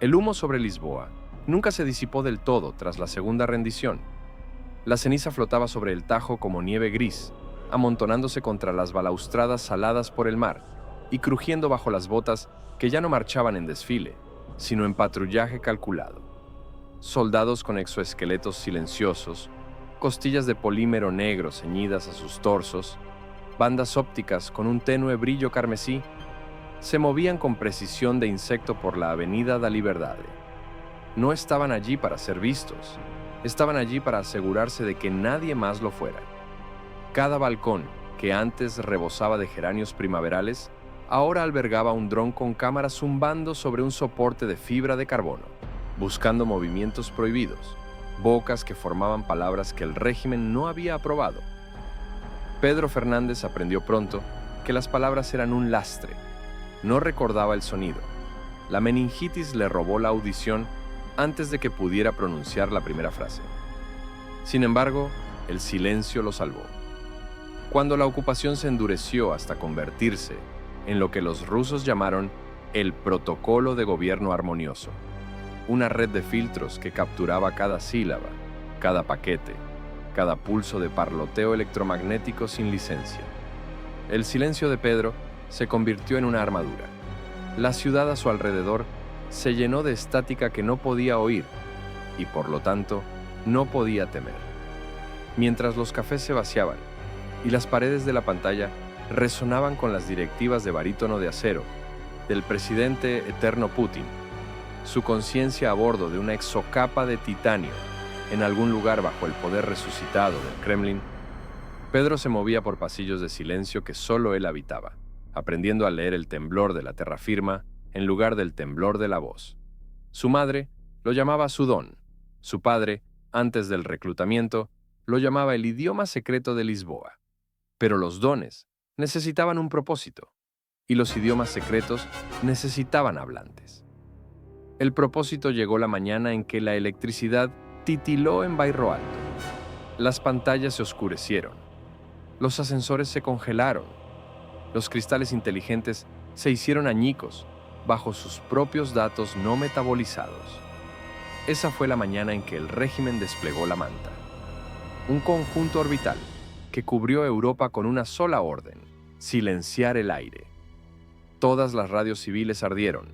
El humo sobre Lisboa nunca se disipó del todo tras la segunda rendición. La ceniza flotaba sobre el Tajo como nieve gris, amontonándose contra las balaustradas saladas por el mar y crujiendo bajo las botas que ya no marchaban en desfile, sino en patrullaje calculado. Soldados con exoesqueletos silenciosos, costillas de polímero negro ceñidas a sus torsos, bandas ópticas con un tenue brillo carmesí, se movían con precisión de insecto por la avenida da Liberdade. No estaban allí para ser vistos, estaban allí para asegurarse de que nadie más lo fuera. Cada balcón, que antes rebosaba de geranios primaverales, ahora albergaba un dron con cámara zumbando sobre un soporte de fibra de carbono, buscando movimientos prohibidos, bocas que formaban palabras que el régimen no había aprobado. Pedro Fernández aprendió pronto que las palabras eran un lastre. No recordaba el sonido. La meningitis le robó la audición antes de que pudiera pronunciar la primera frase. Sin embargo, el silencio lo salvó. Cuando la ocupación se endureció hasta convertirse en lo que los rusos llamaron el protocolo de gobierno armonioso, una red de filtros que capturaba cada sílaba, cada paquete, cada pulso de parloteo electromagnético sin licencia. El silencio de Pedro se convirtió en una armadura. La ciudad a su alrededor se llenó de estática que no podía oír y, por lo tanto, no podía temer. Mientras los cafés se vaciaban y las paredes de la pantalla resonaban con las directivas de barítono de acero del presidente eterno Putin, su conciencia a bordo de una exocapa de titanio en algún lugar bajo el poder resucitado del Kremlin, Pedro se movía por pasillos de silencio que solo él habitaba, aprendiendo a leer el temblor de la terra firma en lugar del temblor de la voz. Su madre lo llamaba su don. Su padre, antes del reclutamiento, lo llamaba el idioma secreto de Lisboa. Pero los dones necesitaban un propósito, y los idiomas secretos necesitaban hablantes. El propósito llegó la mañana en que la electricidad titiló en Bairro Alto. Las pantallas se oscurecieron. Los ascensores se congelaron. Los cristales inteligentes se hicieron añicos bajo sus propios datos no metabolizados. Esa fue la mañana en que el régimen desplegó la manta. Un conjunto orbital que cubrió Europa con una sola orden: silenciar el aire. Todas las radios civiles ardieron.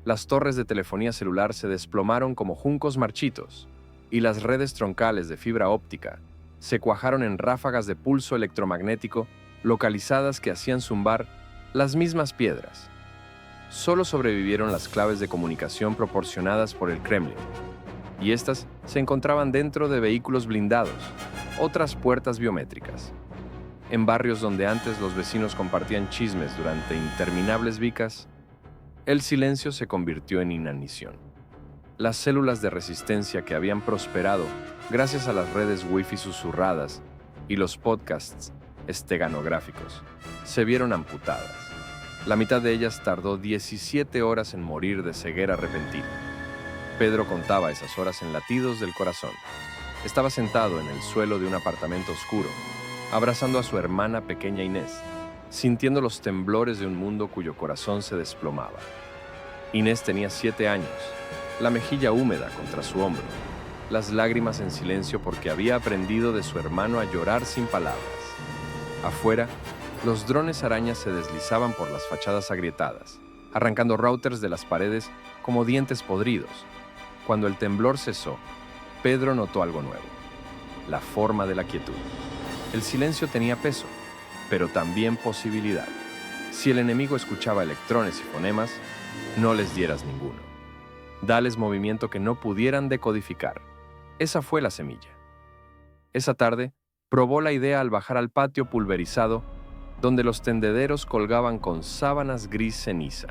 Las torres de telefonía celular se desplomaron como juncos marchitos y las redes troncales de fibra óptica se cuajaron en ráfagas de pulso electromagnético localizadas que hacían zumbar las mismas piedras. Solo sobrevivieron las claves de comunicación proporcionadas por el Kremlin, y estas se encontraban dentro de vehículos blindados, otras puertas biométricas. En barrios donde antes los vecinos compartían chismes durante interminables vicas, el silencio se convirtió en inanición. Las células de resistencia que habían prosperado gracias a las redes Wi-Fi susurradas y los podcasts esteganográficos se vieron amputadas. La mitad de ellas tardó 17 horas en morir de ceguera repentina. Pedro contaba esas horas en latidos del corazón. Estaba sentado en el suelo de un apartamento oscuro, abrazando a su hermana pequeña Inés, sintiendo los temblores de un mundo cuyo corazón se desplomaba. Inés tenía 7 años, la mejilla húmeda contra su hombro, las lágrimas en silencio porque había aprendido de su hermano a llorar sin palabras. Afuera, los drones arañas se deslizaban por las fachadas agrietadas, arrancando routers de las paredes como dientes podridos. Cuando el temblor cesó, Pedro notó algo nuevo: la forma de la quietud. El silencio tenía peso, pero también posibilidad. Si el enemigo escuchaba electrones y fonemas, no les dieras ninguno. Dales movimiento que no pudieran decodificar. Esa fue la semilla. Esa tarde, probó la idea al bajar al patio pulverizado, donde los tendederos colgaban con sábanas gris ceniza.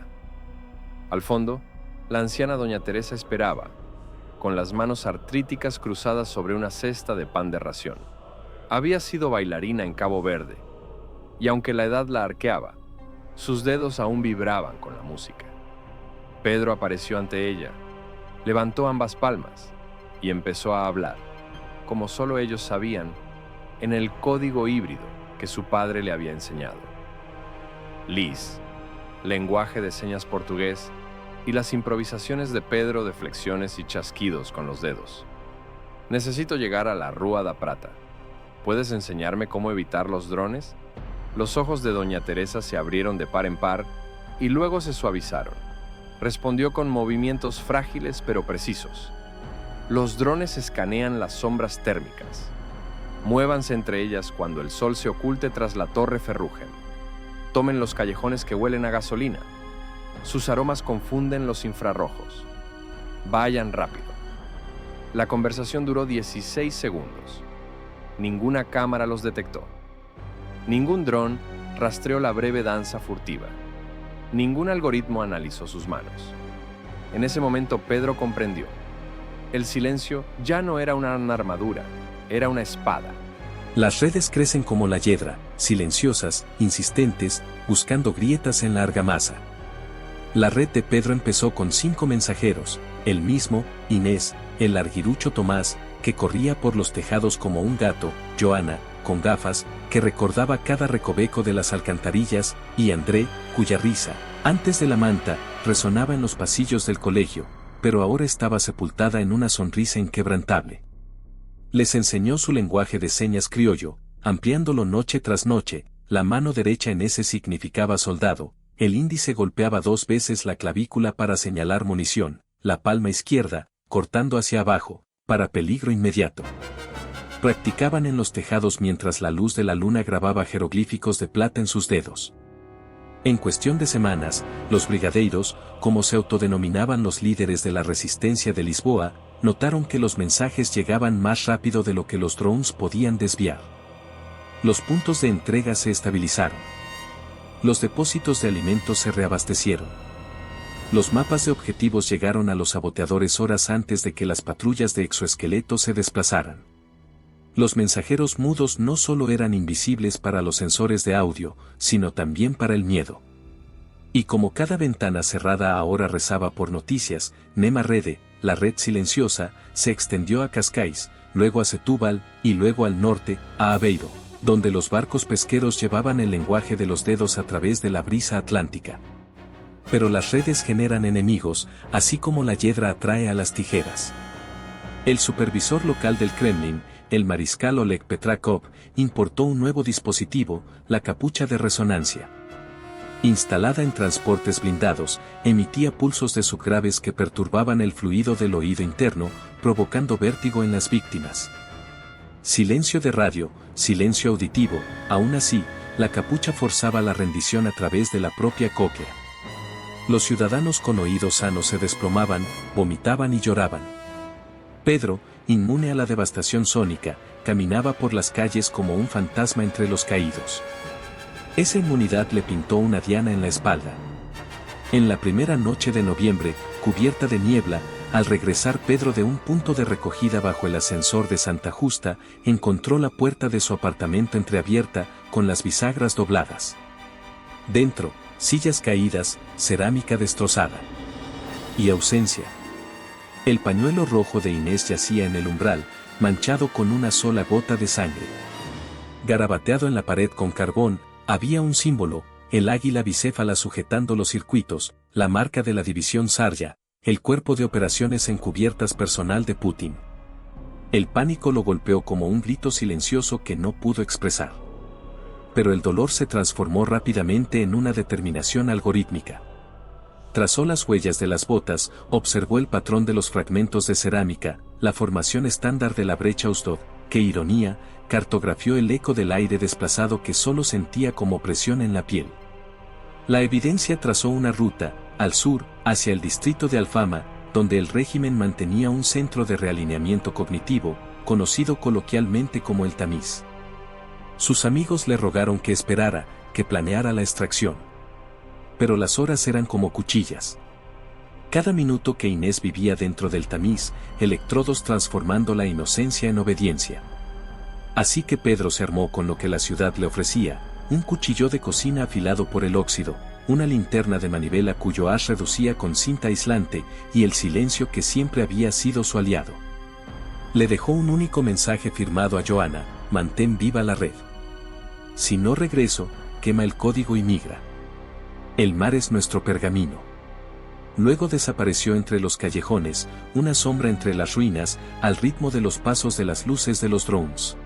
Al fondo, la anciana doña Teresa esperaba, con las manos artríticas cruzadas sobre una cesta de pan de ración. Había sido bailarina en Cabo Verde, y aunque la edad la arqueaba, sus dedos aún vibraban con la música. Pedro apareció ante ella, levantó ambas palmas y empezó a hablar, como solo ellos sabían, en el código híbrido que su padre le había enseñado. Lis, lenguaje de señas portugués, y las improvisaciones de Pedro de flexiones y chasquidos con los dedos. Necesito llegar a la Rúa da Prata. ¿Puedes enseñarme cómo evitar los drones? Los ojos de doña Teresa se abrieron de par en par y luego se suavizaron. Respondió con movimientos frágiles pero precisos. Los drones escanean las sombras térmicas. Muévanse entre ellas cuando el sol se oculte tras la Torre Ferrugen. Tomen los callejones que huelen a gasolina. Sus aromas confunden los infrarrojos. Vayan rápido. La conversación duró 16 segundos. Ninguna cámara los detectó. Ningún dron rastreó la breve danza furtiva. Ningún algoritmo analizó sus manos. En ese momento Pedro comprendió. El silencio ya no era una armadura, era una espada. Las redes crecen como la hiedra, silenciosas, insistentes, buscando grietas en la argamasa. La red de Pedro empezó con 5 mensajeros, él mismo, Inés, el larguirucho Tomás, que corría por los tejados como un gato, Joana, con gafas, que recordaba cada recoveco de las alcantarillas, y André, cuya risa, antes de la manta, resonaba en los pasillos del colegio, pero ahora estaba sepultada en una sonrisa inquebrantable. Les enseñó su lenguaje de señas criollo, ampliándolo noche tras noche. La mano derecha en ese significaba soldado, el índice golpeaba 2 veces la clavícula para señalar munición, la palma izquierda, cortando hacia abajo, para peligro inmediato. Practicaban en los tejados mientras la luz de la luna grababa jeroglíficos de plata en sus dedos. En cuestión de semanas, los brigadeiros, como se autodenominaban los líderes de la resistencia de Lisboa, notaron que los mensajes llegaban más rápido de lo que los drones podían desviar. Los puntos de entrega se estabilizaron. Los depósitos de alimentos se reabastecieron. Los mapas de objetivos llegaron a los saboteadores horas antes de que las patrullas de exoesqueletos se desplazaran. Los mensajeros mudos no solo eran invisibles para los sensores de audio, sino también para el miedo. Y como cada ventana cerrada ahora rezaba por noticias, Nema Rede, la red silenciosa, se extendió a Cascais, luego a Setúbal, y luego al norte, a Aveiro, donde los barcos pesqueros llevaban el lenguaje de los dedos a través de la brisa atlántica. Pero las redes generan enemigos, así como la hiedra atrae a las tijeras. El supervisor local del Kremlin, el mariscal Oleg Petrakov, importó un nuevo dispositivo, la capucha de resonancia. Instalada en transportes blindados, emitía pulsos de subgraves que perturbaban el fluido del oído interno, provocando vértigo en las víctimas. Silencio de radio, silencio auditivo, aún así, la capucha forzaba la rendición a través de la propia cóclea. Los ciudadanos con oídos sanos se desplomaban, vomitaban y lloraban. Pedro, inmune a la devastación sónica, caminaba por las calles como un fantasma entre los caídos. Esa inmunidad le pintó una diana en la espalda. En la primera noche de noviembre, cubierta de niebla, al regresar Pedro de un punto de recogida bajo el ascensor de Santa Justa, encontró la puerta de su apartamento entreabierta, con las bisagras dobladas. Dentro, sillas caídas, cerámica destrozada. Y ausencia. El pañuelo rojo de Inés yacía en el umbral, manchado con una sola gota de sangre. Garabateado en la pared con carbón, había un símbolo, el águila bicéfala sujetando los circuitos, la marca de la división Sarya, el cuerpo de operaciones encubiertas personal de Putin. El pánico lo golpeó como un grito silencioso que no pudo expresar. Pero el dolor se transformó rápidamente en una determinación algorítmica. Trazó las huellas de las botas, observó el patrón de los fragmentos de cerámica, la formación estándar de la brecha Ustov, qué ironía, cartografió el eco del aire desplazado que solo sentía como presión en la piel. La evidencia trazó una ruta, al sur, hacia el distrito de Alfama, donde el régimen mantenía un centro de realineamiento cognitivo, conocido coloquialmente como el tamiz. Sus amigos le rogaron que esperara, que planeara la extracción. Pero las horas eran como cuchillas. Cada minuto que Inés vivía dentro del tamiz, electrodos transformando la inocencia en obediencia. Así que Pedro se armó con lo que la ciudad le ofrecía, un cuchillo de cocina afilado por el óxido, una linterna de manivela cuyo haz reducía con cinta aislante, y el silencio que siempre había sido su aliado. Le dejó un único mensaje firmado a Joana: mantén viva la red. Si no regreso, quema el código y migra. El mar es nuestro pergamino. luego desapareció entre los callejones, una sombra entre las ruinas, al ritmo de los pasos de las luces de los drones.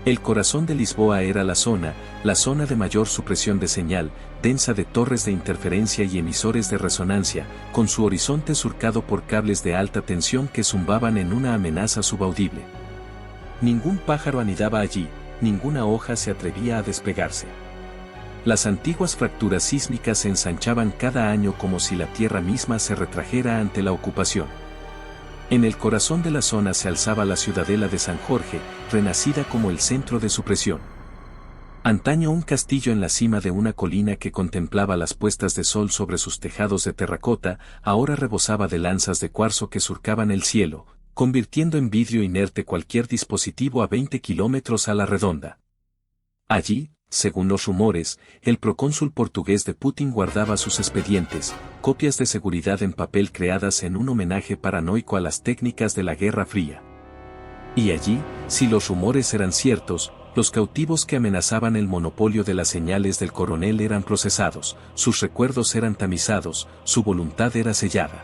El corazón de Lisboa era la zona de mayor supresión de señal, densa de torres de interferencia y emisores de resonancia, con su horizonte surcado por cables de alta tensión que zumbaban en una amenaza subaudible. Ningún pájaro anidaba allí, ninguna hoja se atrevía a despegarse. Las antiguas fracturas sísmicas se ensanchaban cada año como si la tierra misma se retrajera ante la ocupación. En el corazón de la zona se alzaba la ciudadela de San Jorge, renacida como el centro de supresión. Antaño un castillo en la cima de una colina que contemplaba las puestas de sol sobre sus tejados de terracota, ahora rebosaba de lanzas de cuarzo que surcaban el cielo, convirtiendo en vidrio inerte cualquier dispositivo a 20 kilómetros a la redonda. Allí, según los rumores, el procónsul portugués de Putin guardaba sus expedientes, copias de seguridad en papel creadas en un homenaje paranoico a las técnicas de la Guerra Fría. Y allí, si los rumores eran ciertos, los cautivos que amenazaban el monopolio de las señales del coronel eran procesados, sus recuerdos eran tamizados, su voluntad era sellada.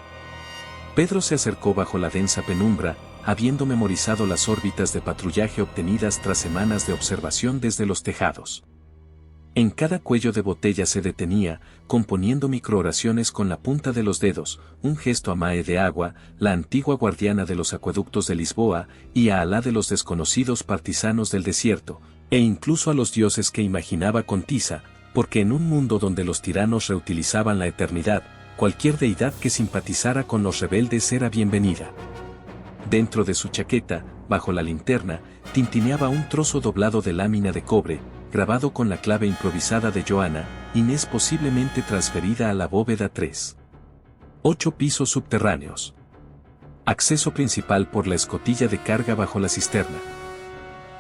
Pedro se acercó bajo la densa penumbra, habiendo memorizado las órbitas de patrullaje obtenidas tras semanas de observación desde los tejados. En cada cuello de botella se detenía, componiendo microoraciones con la punta de los dedos, un gesto a Mae de Agua, la antigua guardiana de los acueductos de Lisboa, y a Alá de los desconocidos partisanos del desierto, e incluso a los dioses que imaginaba con tiza, porque en un mundo donde los tiranos reutilizaban la eternidad, cualquier deidad que simpatizara con los rebeldes era bienvenida. Dentro de su chaqueta, bajo la linterna, tintineaba un trozo doblado de lámina de cobre, grabado con la clave improvisada de Joana, Inés posiblemente transferida a la bóveda 3. 8 pisos subterráneos. Acceso principal por la escotilla de carga bajo la cisterna.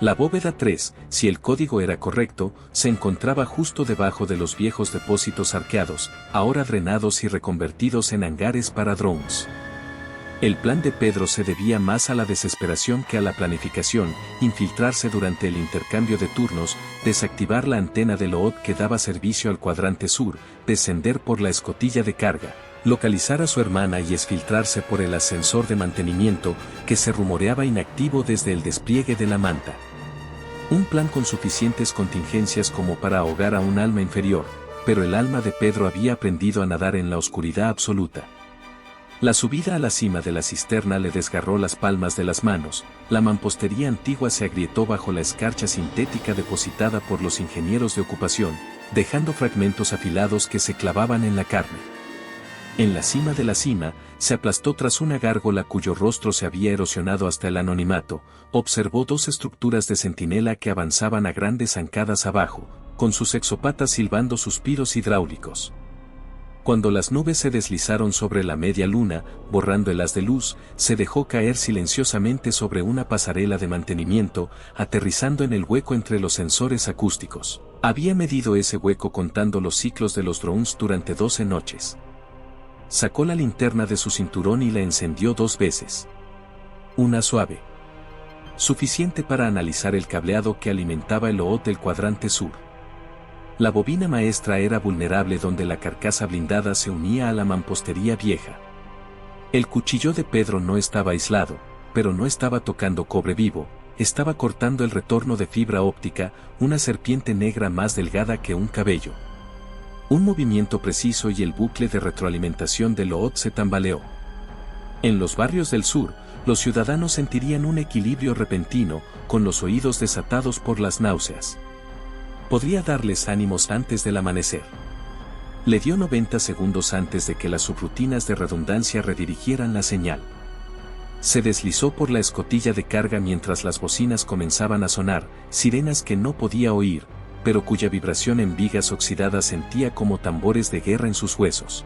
La bóveda 3, si el código era correcto, se encontraba justo debajo de los viejos depósitos arqueados, ahora drenados y reconvertidos en hangares para drones. El plan de Pedro se debía más a la desesperación que a la planificación, infiltrarse durante el intercambio de turnos, desactivar la antena del OOD que daba servicio al cuadrante sur, descender por la escotilla de carga, localizar a su hermana y exfiltrarse por el ascensor de mantenimiento, que se rumoreaba inactivo desde el despliegue de la manta. Un plan con suficientes contingencias como para ahogar a un alma inferior, pero el alma de Pedro había aprendido a nadar en la oscuridad absoluta. La subida a la cima de la cisterna le desgarró las palmas de las manos, la mampostería antigua se agrietó bajo la escarcha sintética depositada por los ingenieros de ocupación, dejando fragmentos afilados que se clavaban en la carne. En la cima de la cima, se aplastó tras una gárgola cuyo rostro se había erosionado hasta el anonimato, observó 2 estructuras de centinela que avanzaban a grandes zancadas abajo, con sus exopatas silbando suspiros hidráulicos. Cuando las nubes se deslizaron sobre la media luna, borrando el haz de luz, se dejó caer silenciosamente sobre una pasarela de mantenimiento, aterrizando en el hueco entre los sensores acústicos. Había medido ese hueco contando los ciclos de los drones durante 12 noches. Sacó la linterna de su cinturón y la encendió 2 veces. Una suave. Suficiente para analizar el cableado que alimentaba el OOT del cuadrante sur. La bobina maestra era vulnerable donde la carcasa blindada se unía a la mampostería vieja. El cuchillo de Pedro no estaba aislado, pero no estaba tocando cobre vivo, estaba cortando el retorno de fibra óptica, una serpiente negra más delgada que un cabello. Un movimiento preciso y el bucle de retroalimentación del OOT se tambaleó. En los barrios del sur, los ciudadanos sentirían un equilibrio repentino, con los oídos desatados por las náuseas. Podría darles ánimos antes del amanecer. Le dio 90 segundos antes de que las subrutinas de redundancia redirigieran la señal. Se deslizó por la escotilla de carga mientras las bocinas comenzaban a sonar, sirenas que no podía oír, pero cuya vibración en vigas oxidadas sentía como tambores de guerra en sus huesos.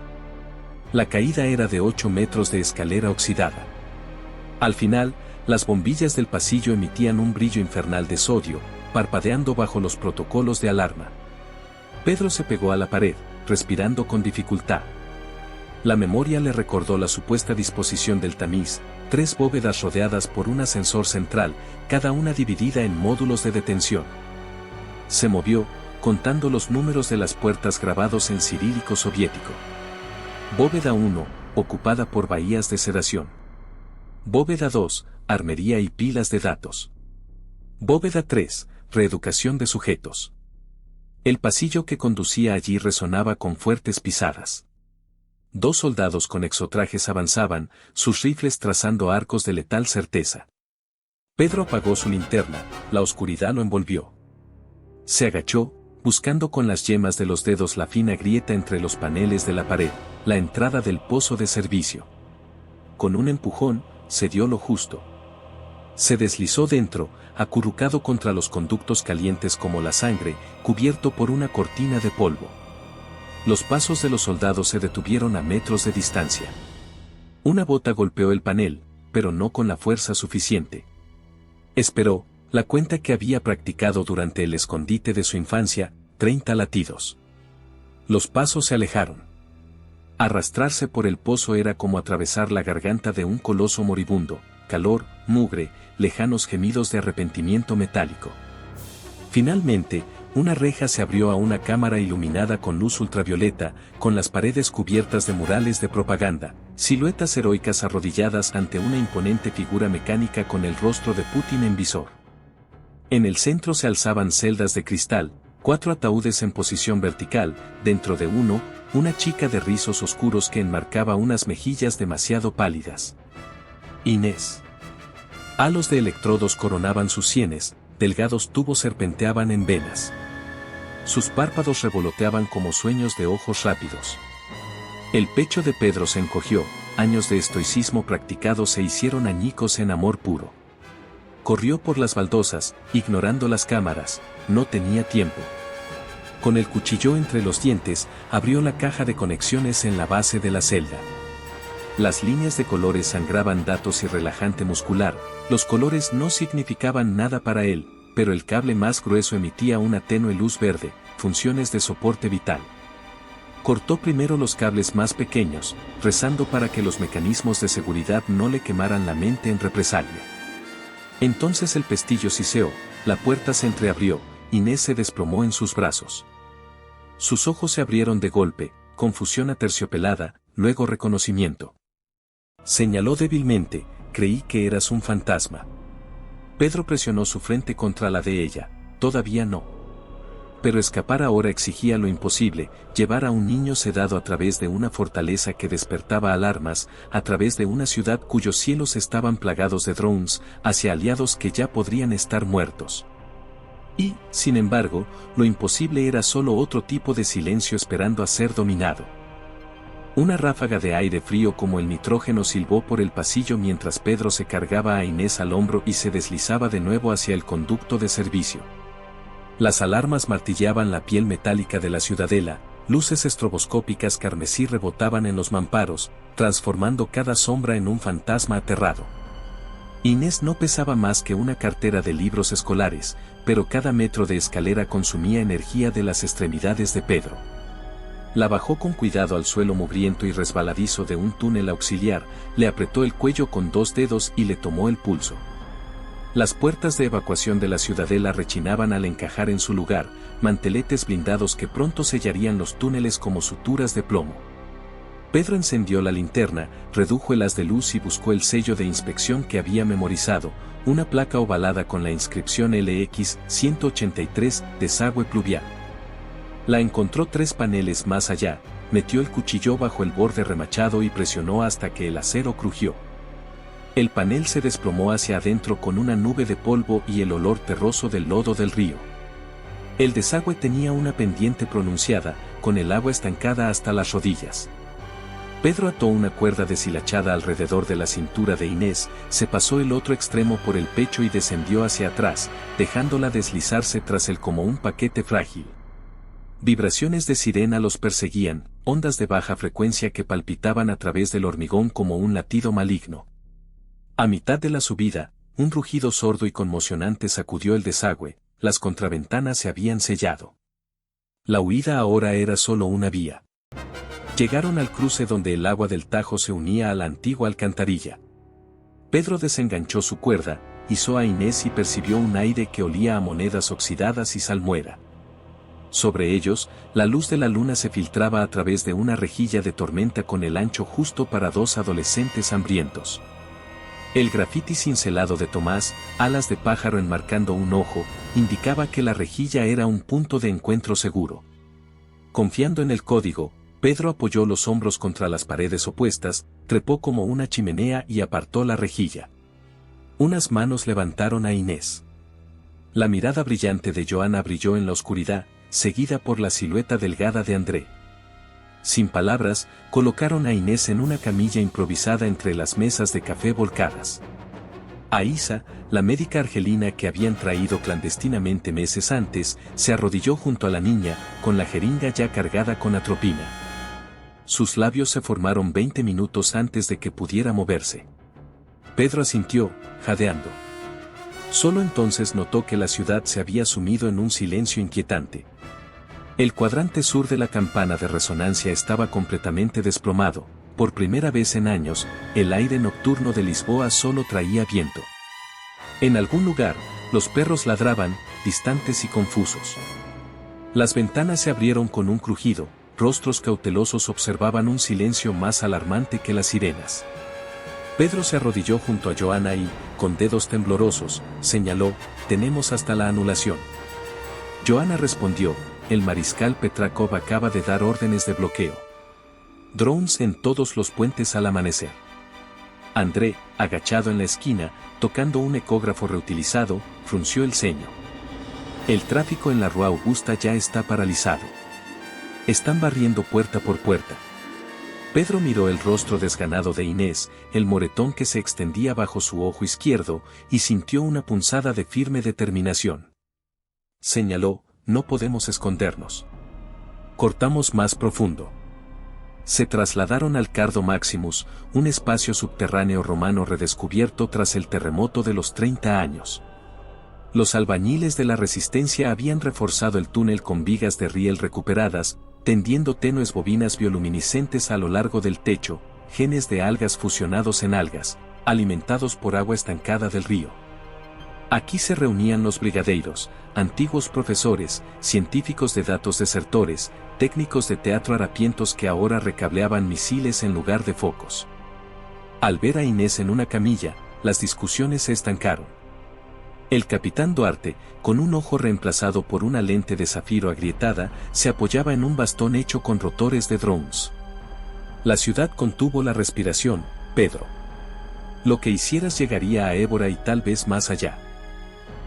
La caída era de 8 metros de escalera oxidada. Al final, las bombillas del pasillo emitían un brillo infernal de sodio, parpadeando bajo los protocolos de alarma. Pedro se pegó a la pared, respirando con dificultad. La memoria le recordó la supuesta disposición del tamiz, 3 bóvedas rodeadas por un ascensor central, cada una dividida en módulos de detención. Se movió, contando los números de las puertas grabados en cirílico soviético. Bóveda 1, ocupada por bahías de sedación. Bóveda 2, armería y pilas de datos. Bóveda 3, reeducación de sujetos. El pasillo que conducía allí resonaba con fuertes pisadas. 2 soldados con exotrajes avanzaban, sus rifles trazando arcos de letal certeza. Pedro apagó su linterna, la oscuridad lo envolvió. Se agachó, buscando con las yemas de los dedos la fina grieta entre los paneles de la pared, la entrada del pozo de servicio. Con un empujón, se dio lo justo. Se deslizó dentro, acurrucado contra los conductos calientes como la sangre, cubierto por una cortina de polvo. Los pasos de los soldados se detuvieron a metros de distancia. Una bota golpeó el panel, pero no con la fuerza suficiente. Esperó, la cuenta que había practicado durante el escondite de su infancia, 30 latidos. Los pasos se alejaron. Arrastrarse por el pozo era como atravesar la garganta de un coloso moribundo, calor, mugre, lejanos gemidos de arrepentimiento metálico. Finalmente, una reja se abrió a una cámara iluminada con luz ultravioleta, con las paredes cubiertas de murales de propaganda, siluetas heroicas arrodilladas ante una imponente figura mecánica con el rostro de Putin en visor. En el centro se alzaban celdas de cristal, 4 ataúdes en posición vertical, dentro de uno, una chica de rizos oscuros que enmarcaba unas mejillas demasiado pálidas. Inés. Halos de electrodos coronaban sus sienes, delgados tubos serpenteaban en venas. Sus párpados revoloteaban como sueños de ojos rápidos. El pecho de Pedro se encogió, años de estoicismo practicado se hicieron añicos en amor puro. Corrió por las baldosas, ignorando las cámaras, no tenía tiempo. Con el cuchillo entre los dientes, abrió la caja de conexiones en la base de la celda. Las líneas de colores sangraban datos y relajante muscular, los colores no significaban nada para él, pero el cable más grueso emitía una tenue luz verde, funciones de soporte vital. Cortó primero los cables más pequeños, rezando para que los mecanismos de seguridad no le quemaran la mente en represalia. Entonces el pestillo siseó, la puerta se entreabrió, Inés se desplomó en sus brazos. Sus ojos se abrieron de golpe, confusión aterciopelada, luego reconocimiento. Señaló débilmente, creí que eras un fantasma. Pedro presionó su frente contra la de ella, todavía no. Pero escapar ahora exigía lo imposible, llevar a un niño sedado a través de una fortaleza que despertaba alarmas, a través de una ciudad cuyos cielos estaban plagados de drones, hacia aliados que ya podrían estar muertos. Y, sin embargo, lo imposible era solo otro tipo de silencio esperando a ser dominado. Una ráfaga de aire frío como el nitrógeno silbó por el pasillo mientras Pedro se cargaba a Inés al hombro y se deslizaba de nuevo hacia el conducto de servicio. Las alarmas martillaban la piel metálica de la ciudadela, luces estroboscópicas carmesí rebotaban en los mamparos, transformando cada sombra en un fantasma aterrado. Inés no pesaba más que una cartera de libros escolares, pero cada metro de escalera consumía energía de las extremidades de Pedro. La bajó con cuidado al suelo mugriento y resbaladizo de un túnel auxiliar, le apretó el cuello con 2 dedos y le tomó el pulso. Las puertas de evacuación de la ciudadela rechinaban al encajar en su lugar, manteletes blindados que pronto sellarían los túneles como suturas de plomo. Pedro encendió la linterna, redujo el haz de luz y buscó el sello de inspección que había memorizado, una placa ovalada con la inscripción LX 183, desagüe pluvial. La encontró 3 paneles más allá, metió el cuchillo bajo el borde remachado y presionó hasta que el acero crujió. El panel se desplomó hacia adentro con una nube de polvo y el olor terroso del lodo del río. El desagüe tenía una pendiente pronunciada, con el agua estancada hasta las rodillas. Pedro ató una cuerda deshilachada alrededor de la cintura de Inés, se pasó el otro extremo por el pecho y descendió hacia atrás, dejándola deslizarse tras él como un paquete frágil. Vibraciones de sirena los perseguían, ondas de baja frecuencia que palpitaban a través del hormigón como un latido maligno. A mitad de la subida, un rugido sordo y conmocionante sacudió el desagüe, las contraventanas se habían sellado. La huida ahora era solo una vía. Llegaron al cruce donde el agua del Tajo se unía a la antigua alcantarilla. Pedro desenganchó su cuerda, izó a Inés y percibió un aire que olía a monedas oxidadas y salmuera. Sobre ellos, la luz de la luna se filtraba a través de una rejilla de tormenta con el ancho justo para 2 adolescentes hambrientos. El grafiti cincelado de Tomás, alas de pájaro enmarcando un ojo, indicaba que la rejilla era un punto de encuentro seguro. Confiando en el código, Pedro apoyó los hombros contra las paredes opuestas, trepó como una chimenea y apartó la rejilla. Unas manos levantaron a Inés. La mirada brillante de Joana brilló en la oscuridad, seguida por la silueta delgada de André. Sin palabras, colocaron a Inés en una camilla improvisada entre las mesas de café volcadas. A Isa, la médica argelina que habían traído clandestinamente meses antes, se arrodilló junto a la niña, con la jeringa ya cargada con atropina. Sus labios se formaron 20 minutos antes de que pudiera moverse. Pedro asintió, jadeando. Solo entonces notó que la ciudad se había sumido en un silencio inquietante. El cuadrante sur de la campana de resonancia estaba completamente desplomado. Por primera vez en años, el aire nocturno de Lisboa solo traía viento. En algún lugar, los perros ladraban, distantes y confusos. Las ventanas se abrieron con un crujido, rostros cautelosos observaban un silencio más alarmante que las sirenas. Pedro se arrodilló junto a Joana y, con dedos temblorosos, señaló: «Tenemos hasta la anulación». Joana respondió: «El mariscal Petrakov acaba de dar órdenes de bloqueo. Drones en todos los puentes al amanecer». André, agachado en la esquina, tocando un ecógrafo reutilizado, frunció el ceño. «El tráfico en la Rua Augusta ya está paralizado. Están barriendo puerta por puerta». Pedro miró el rostro desganado de Inés, el moretón que se extendía bajo su ojo izquierdo, y sintió una punzada de firme determinación. Señaló: «No podemos escondernos. Cortamos más profundo». Se trasladaron al Cardo Maximus, un espacio subterráneo romano redescubierto tras el terremoto de los 30 años. Los albañiles de la Resistencia habían reforzado el túnel con vigas de riel recuperadas, tendiendo tenues bobinas bioluminiscentes a lo largo del techo, genes de algas fusionados en algas, alimentados por agua estancada del río. Aquí se reunían los brigadeiros, antiguos profesores, científicos de datos desertores, técnicos de teatro harapientos que ahora recableaban misiles en lugar de focos. Al ver a Inés en una camilla, las discusiones se estancaron. El capitán Duarte, con un ojo reemplazado por una lente de zafiro agrietada, se apoyaba en un bastón hecho con rotores de drones. La ciudad contuvo la respiración, Pedro. Lo que hicieras llegaría a Évora y tal vez más allá.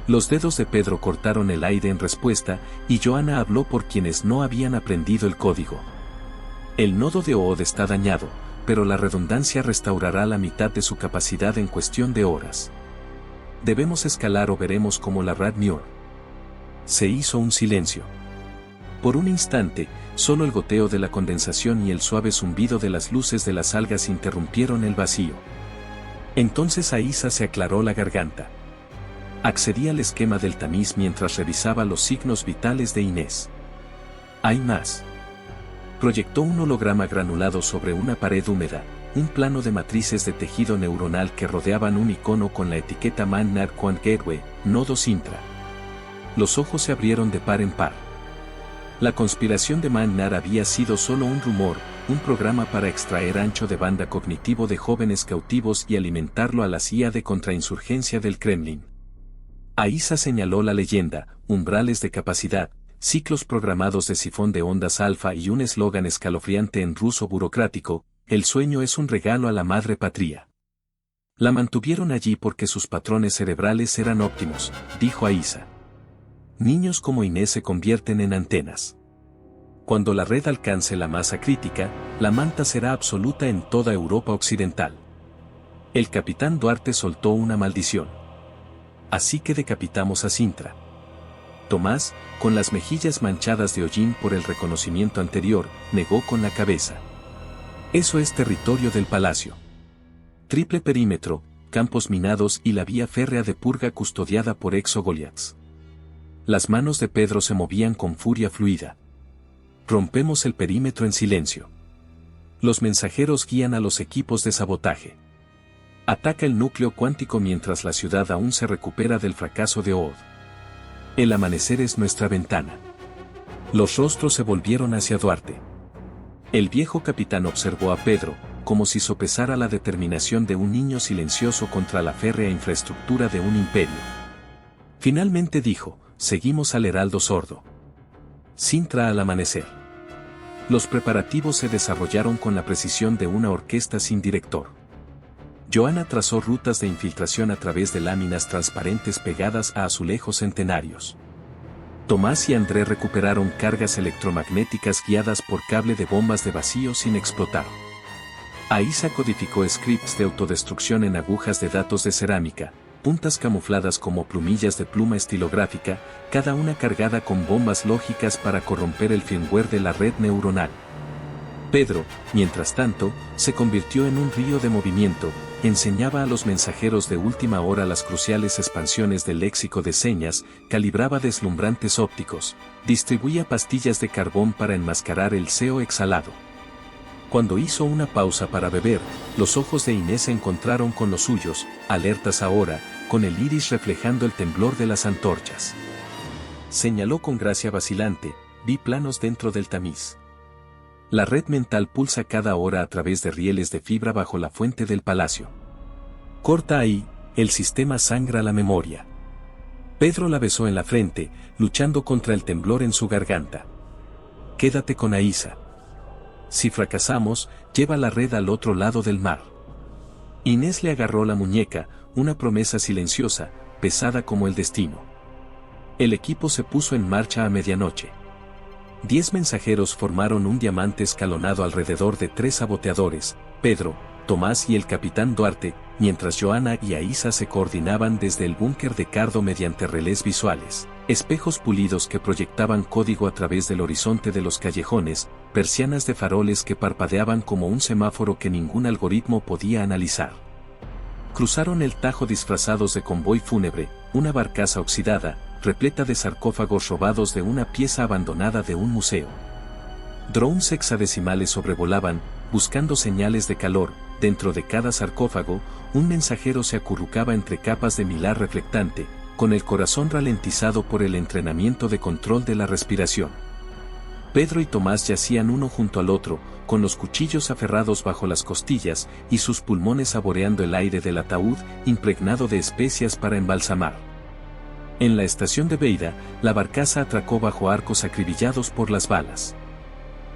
Los dedos de Pedro cortaron el aire en respuesta, y Joana habló por quienes no habían aprendido el código. El nodo de Ood está dañado, pero la redundancia restaurará la mitad de su capacidad en cuestión de horas. Debemos escalar o veremos como la Radmuir. Se hizo un silencio. Por un instante, solo el goteo de la condensación y el suave zumbido de las luces de las algas interrumpieron el vacío. Entonces a Isa se aclaró la garganta. Accedí al esquema del tamiz mientras revisaba los signos vitales de Inés. Hay más. Proyectó un holograma granulado sobre una pared húmeda, un plano de matrices de tejido neuronal que rodeaban un icono con la etiqueta Magnar Quant Gateway, nodo Sintra. Los ojos se abrieron de par en par. La conspiración de Magnar había sido solo un rumor, un programa para extraer ancho de banda cognitivo de jóvenes cautivos y alimentarlo a la CIA de contrainsurgencia del Kremlin. Aisa señaló la leyenda: umbrales de capacidad, ciclos programados de sifón de ondas alfa y un eslogan escalofriante en ruso burocrático: el sueño es un regalo a la madre patria. La mantuvieron allí porque sus patrones cerebrales eran óptimos, dijo Aisa. Niños como Inés se convierten en antenas. Cuando la red alcance la masa crítica, la manta será absoluta en toda Europa occidental. El capitán Duarte soltó una maldición. Así que decapitamos a Sintra. Tomás, con las mejillas manchadas de hollín por el reconocimiento anterior, negó con la cabeza. Eso es territorio del palacio. Triple perímetro, campos minados y la vía férrea de purga custodiada por exogoliaths. Las manos de Pedro se movían con furia fluida. Rompemos el perímetro en silencio. Los mensajeros guían a los equipos de sabotaje. Ataca el núcleo cuántico mientras la ciudad aún se recupera del fracaso de Ood. El amanecer es nuestra ventana. Los rostros se volvieron hacia Duarte. El viejo capitán observó a Pedro, como si sopesara la determinación de un niño silencioso contra la férrea infraestructura de un imperio. Finalmente dijo, seguimos al heraldo sordo. Sintra al amanecer. Los preparativos se desarrollaron con la precisión de una orquesta sin director. Johanna trazó rutas de infiltración a través de láminas transparentes pegadas a azulejos centenarios. Tomás y André recuperaron cargas electromagnéticas guiadas por cable de bombas de vacío sin explotar. Aisa codificó scripts de autodestrucción en agujas de datos de cerámica, puntas camufladas como plumillas de pluma estilográfica, cada una cargada con bombas lógicas para corromper el firmware de la red neuronal. Pedro, mientras tanto, se convirtió en un río de movimiento, enseñaba a los mensajeros de última hora las cruciales expansiones del léxico de señas, calibraba deslumbrantes ópticos, distribuía pastillas de carbón para enmascarar el CO exhalado. Cuando hizo una pausa para beber, los ojos de Inés se encontraron con los suyos, alertas ahora, con el iris reflejando el temblor de las antorchas. Señaló con gracia vacilante, vi planos dentro del tamiz. La red mental pulsa cada hora a través de rieles de fibra bajo la fuente del palacio. Corta ahí, el sistema sangra la memoria. Pedro la besó en la frente, luchando contra el temblor en su garganta. Quédate con Aisa. Si fracasamos, lleva la red al otro lado del mar. Inés le agarró la muñeca, una promesa silenciosa, pesada como el destino. El equipo se puso en marcha a medianoche. 10 mensajeros formaron un diamante escalonado alrededor de 3 saboteadores, Pedro, Tomás y el capitán Duarte, mientras Johanna y Aisa se coordinaban desde el búnker de Cardo mediante relés visuales, espejos pulidos que proyectaban código a través del horizonte de los callejones, persianas de faroles que parpadeaban como un semáforo que ningún algoritmo podía analizar. Cruzaron el Tajo disfrazados de convoy fúnebre, una barcaza oxidada, repleta de sarcófagos robados de una pieza abandonada de un museo. Drones hexadecimales sobrevolaban, buscando señales de calor. Dentro de cada sarcófago, un mensajero se acurrucaba entre capas de milar reflectante, con el corazón ralentizado por el entrenamiento de control de la respiración. Pedro y Tomás yacían uno junto al otro, con los cuchillos aferrados bajo las costillas y sus pulmones saboreando el aire del ataúd impregnado de especias para embalsamar. En la estación de Beira, la barcaza atracó bajo arcos acribillados por las balas.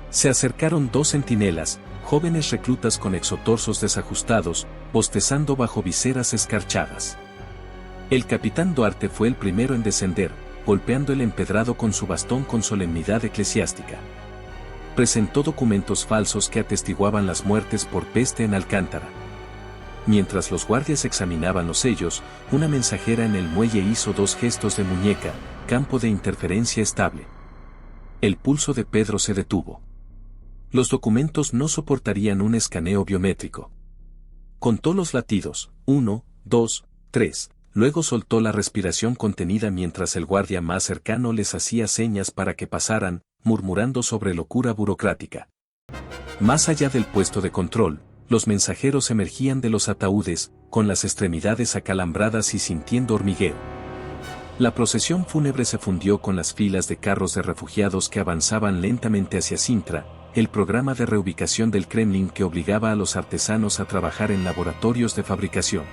Se acercaron 2 centinelas, jóvenes reclutas con exotorsos desajustados, bostezando bajo viseras escarchadas. El capitán Duarte fue el primero en descender, golpeando el empedrado con su bastón con solemnidad eclesiástica. Presentó documentos falsos que atestiguaban las muertes por peste en Alcántara. Mientras los guardias examinaban los sellos, una mensajera en el muelle hizo 2 gestos de muñeca, campo de interferencia estable. El pulso de Pedro se detuvo. Los documentos no soportarían un escaneo biométrico. Contó los latidos, 1, 2, 3, luego soltó la respiración contenida mientras el guardia más cercano les hacía señas para que pasaran, murmurando sobre locura burocrática. Más allá del puesto de control, los mensajeros emergían de los ataúdes, con las extremidades acalambradas y sintiendo hormigueo. La procesión fúnebre se fundió con las filas de carros de refugiados que avanzaban lentamente hacia Sintra, el programa de reubicación del Kremlin que obligaba a los artesanos a trabajar en laboratorios de fabricación.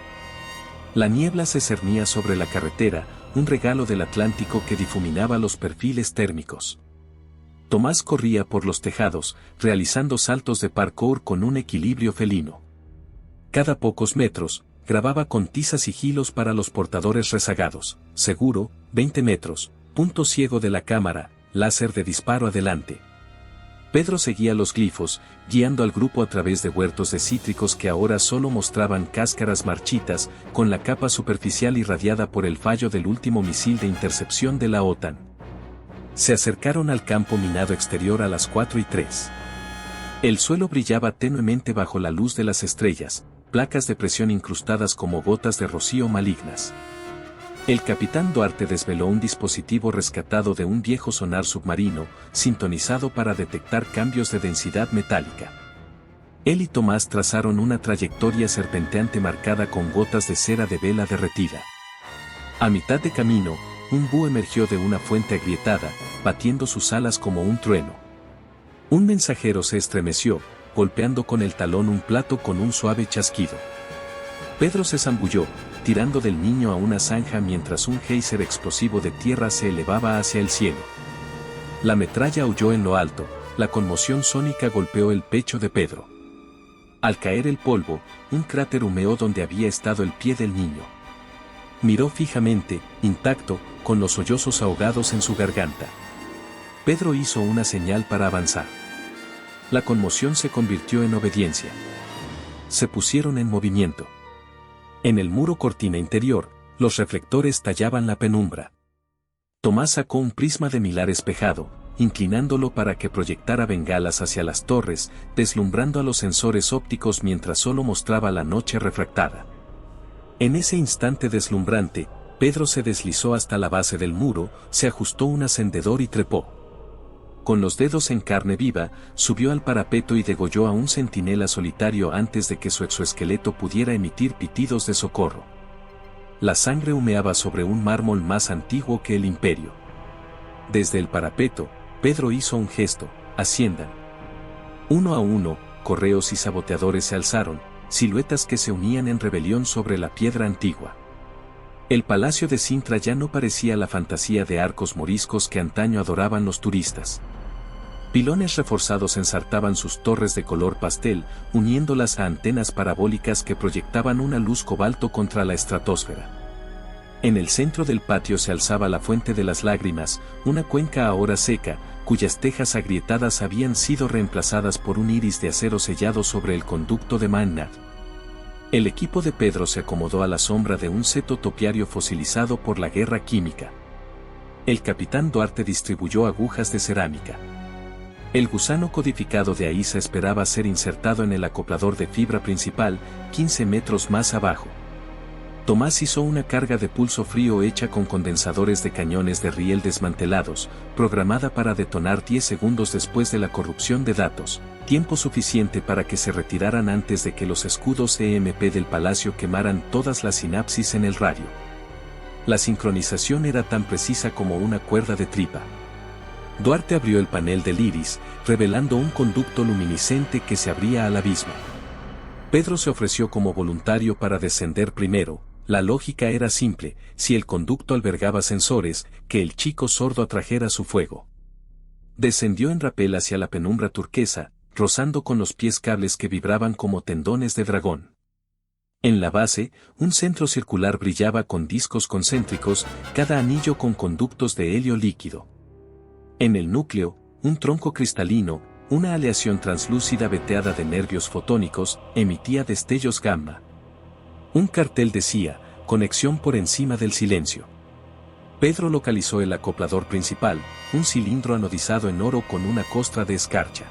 La niebla se cernía sobre la carretera, un regalo del Atlántico que difuminaba los perfiles térmicos. Tomás corría por los tejados, realizando saltos de parkour con un equilibrio felino. Cada pocos metros, grababa con tiza sigilos para los portadores rezagados, seguro, 20 metros, punto ciego de la cámara, láser de disparo adelante. Pedro seguía los glifos, guiando al grupo a través de huertos de cítricos que ahora solo mostraban cáscaras marchitas, con la capa superficial irradiada por el fallo del último misil de intercepción de la OTAN. Se acercaron al campo minado exterior a las 4:03. El suelo brillaba tenuemente bajo la luz de las estrellas, placas de presión incrustadas como gotas de rocío malignas. El capitán Duarte desveló un dispositivo rescatado de un viejo sonar submarino, sintonizado para detectar cambios de densidad metálica. Él y Tomás trazaron una trayectoria serpenteante marcada con gotas de cera de vela derretida. A mitad de camino, un búho emergió de una fuente agrietada, batiendo sus alas como un trueno. Un mensajero se estremeció, golpeando con el talón un plato con un suave chasquido. Pedro se zambulló, tirando del niño a una zanja mientras un geyser explosivo de tierra se elevaba hacia el cielo. La metralla aulló en lo alto, la conmoción sónica golpeó el pecho de Pedro. Al caer el polvo, un cráter humeó donde había estado el pie del niño. Miró fijamente, intacto, con los sollozos ahogados en su garganta. Pedro hizo una señal para avanzar. La conmoción se convirtió en obediencia. Se pusieron en movimiento. En el muro cortina interior, los reflectores tallaban la penumbra. Tomás sacó un prisma de milar espejado, inclinándolo para que proyectara bengalas hacia las torres, deslumbrando a los sensores ópticos mientras solo mostraba la noche refractada. En ese instante deslumbrante, Pedro se deslizó hasta la base del muro, se ajustó un ascendedor y trepó. Con los dedos en carne viva, subió al parapeto y degolló a un centinela solitario antes de que su exoesqueleto pudiera emitir pitidos de socorro. La sangre humeaba sobre un mármol más antiguo que el imperio. Desde el parapeto, Pedro hizo un gesto: asciendan. Uno a uno, correos y saboteadores se alzaron, siluetas que se unían en rebelión sobre la piedra antigua. El palacio de Sintra ya no parecía la fantasía de arcos moriscos que antaño adoraban los turistas. Pilones reforzados ensartaban sus torres de color pastel, uniéndolas a antenas parabólicas que proyectaban una luz cobalto contra la estratosfera. En el centro del patio se alzaba la Fuente de las Lágrimas, una cuenca ahora seca, cuyas tejas agrietadas habían sido reemplazadas por un iris de acero sellado sobre el conducto de Maynard. El equipo de Pedro se acomodó a la sombra de un seto topiario fosilizado por la guerra química. El capitán Duarte distribuyó agujas de cerámica. El gusano codificado de Aiza esperaba ser insertado en el acoplador de fibra principal, 15 metros más abajo. Tomás hizo una carga de pulso frío hecha con condensadores de cañones de riel desmantelados, programada para detonar 10 segundos después de la corrupción de datos, tiempo suficiente para que se retiraran antes de que los escudos EMP del palacio quemaran todas las sinapsis en el radio. La sincronización era tan precisa como una cuerda de tripa. Duarte abrió el panel del iris, revelando un conducto luminiscente que se abría al abismo. Pedro se ofreció como voluntario para descender primero. La lógica era simple: si el conducto albergaba sensores, que el chico sordo atrajera su fuego. Descendió en rapel hacia la penumbra turquesa, rozando con los pies cables que vibraban como tendones de dragón. En la base, un centro circular brillaba con discos concéntricos, cada anillo con conductos de helio líquido. En el núcleo, un tronco cristalino, una aleación translúcida veteada de nervios fotónicos, emitía destellos gamma. Un cartel decía: conexión por encima del silencio. Pedro localizó el acoplador principal, un cilindro anodizado en oro con una costra de escarcha.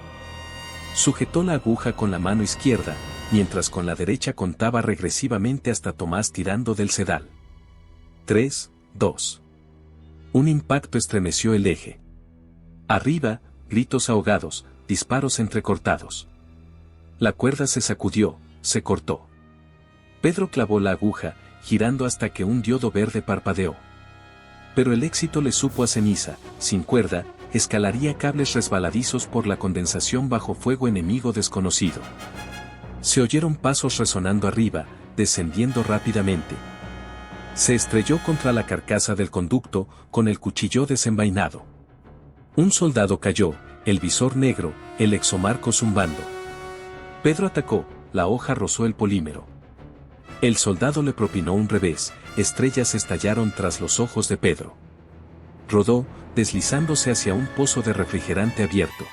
Sujetó la aguja con la mano izquierda, mientras con la derecha contaba regresivamente hasta Tomás tirando del sedal. 3, 2. Un impacto estremeció el eje. Arriba, gritos ahogados, disparos entrecortados. La cuerda se sacudió, se cortó. Pedro clavó la aguja, girando hasta que un diodo verde parpadeó. Pero el éxito le supo a ceniza: sin cuerda, escalaría cables resbaladizos por la condensación bajo fuego enemigo desconocido. Se oyeron pasos resonando arriba, descendiendo rápidamente. Se estrelló contra la carcasa del conducto, con el cuchillo desenvainado. Un soldado cayó, el visor negro, el exomarco zumbando. Pedro atacó, la hoja rozó el polímero. El soldado le propinó un revés, estrellas estallaron tras los ojos de Pedro. Rodó, deslizándose hacia un pozo de refrigerante abierto.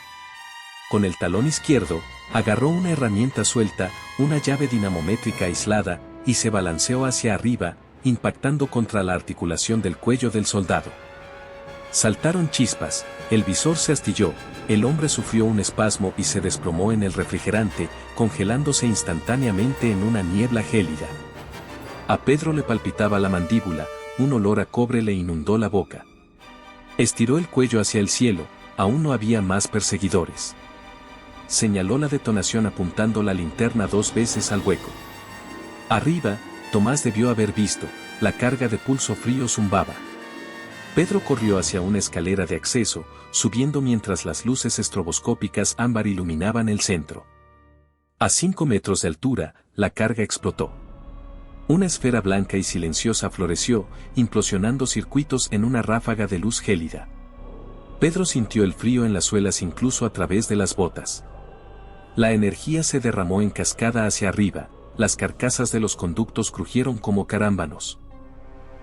Con el talón izquierdo, agarró una herramienta suelta, una llave dinamométrica aislada, y se balanceó hacia arriba, impactando contra la articulación del cuello del soldado. Saltaron chispas, el visor se astilló, el hombre sufrió un espasmo y se desplomó en el refrigerante, congelándose instantáneamente en una niebla gélida. A Pedro le palpitaba la mandíbula, un olor a cobre le inundó la boca. Estiró el cuello hacia el cielo, aún no había más perseguidores. Señaló la detonación apuntando la linterna 2 veces al hueco. Arriba, Tomás debió haber visto, la carga de pulso frío zumbaba. Pedro corrió hacia una escalera de acceso, subiendo mientras las luces estroboscópicas ámbar iluminaban el centro. A 5 metros de altura, la carga explotó. Una esfera blanca y silenciosa floreció, implosionando circuitos en una ráfaga de luz gélida. Pedro sintió el frío en las suelas incluso a través de las botas. La energía se derramó en cascada hacia arriba, las carcasas de los conductos crujieron como carámbanos.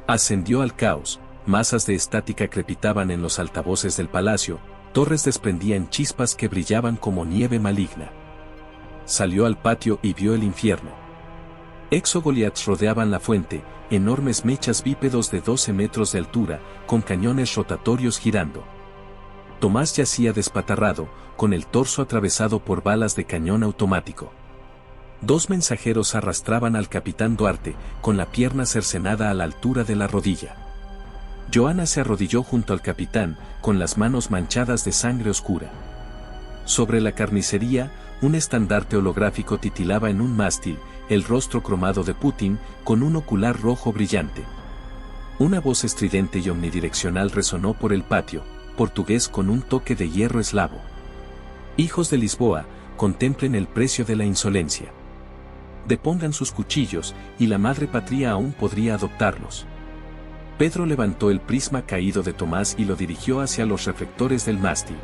Ascendió al caos, masas de estática crepitaban en los altavoces del palacio, torres desprendían chispas que brillaban como nieve maligna. Salió al patio y vio el infierno. Exogoliaths rodeaban la fuente, enormes mechas bípedos de 12 metros de altura, con cañones rotatorios girando. Tomás yacía despatarrado, con el torso atravesado por balas de cañón automático. 2 mensajeros arrastraban al capitán Duarte, con la pierna cercenada a la altura de la rodilla. Johanna se arrodilló junto al capitán, con las manos manchadas de sangre oscura. Sobre la carnicería, un estandarte holográfico titilaba en un mástil, el rostro cromado de Putin, con un ocular rojo brillante. Una voz estridente y omnidireccional resonó por el patio, portugués con un toque de hierro eslavo. Hijos de Lisboa, contemplen el precio de la insolencia. Depongan sus cuchillos, y la madre patria aún podría adoptarlos. Pedro levantó el prisma caído de Tomás y lo dirigió hacia los reflectores del mástil.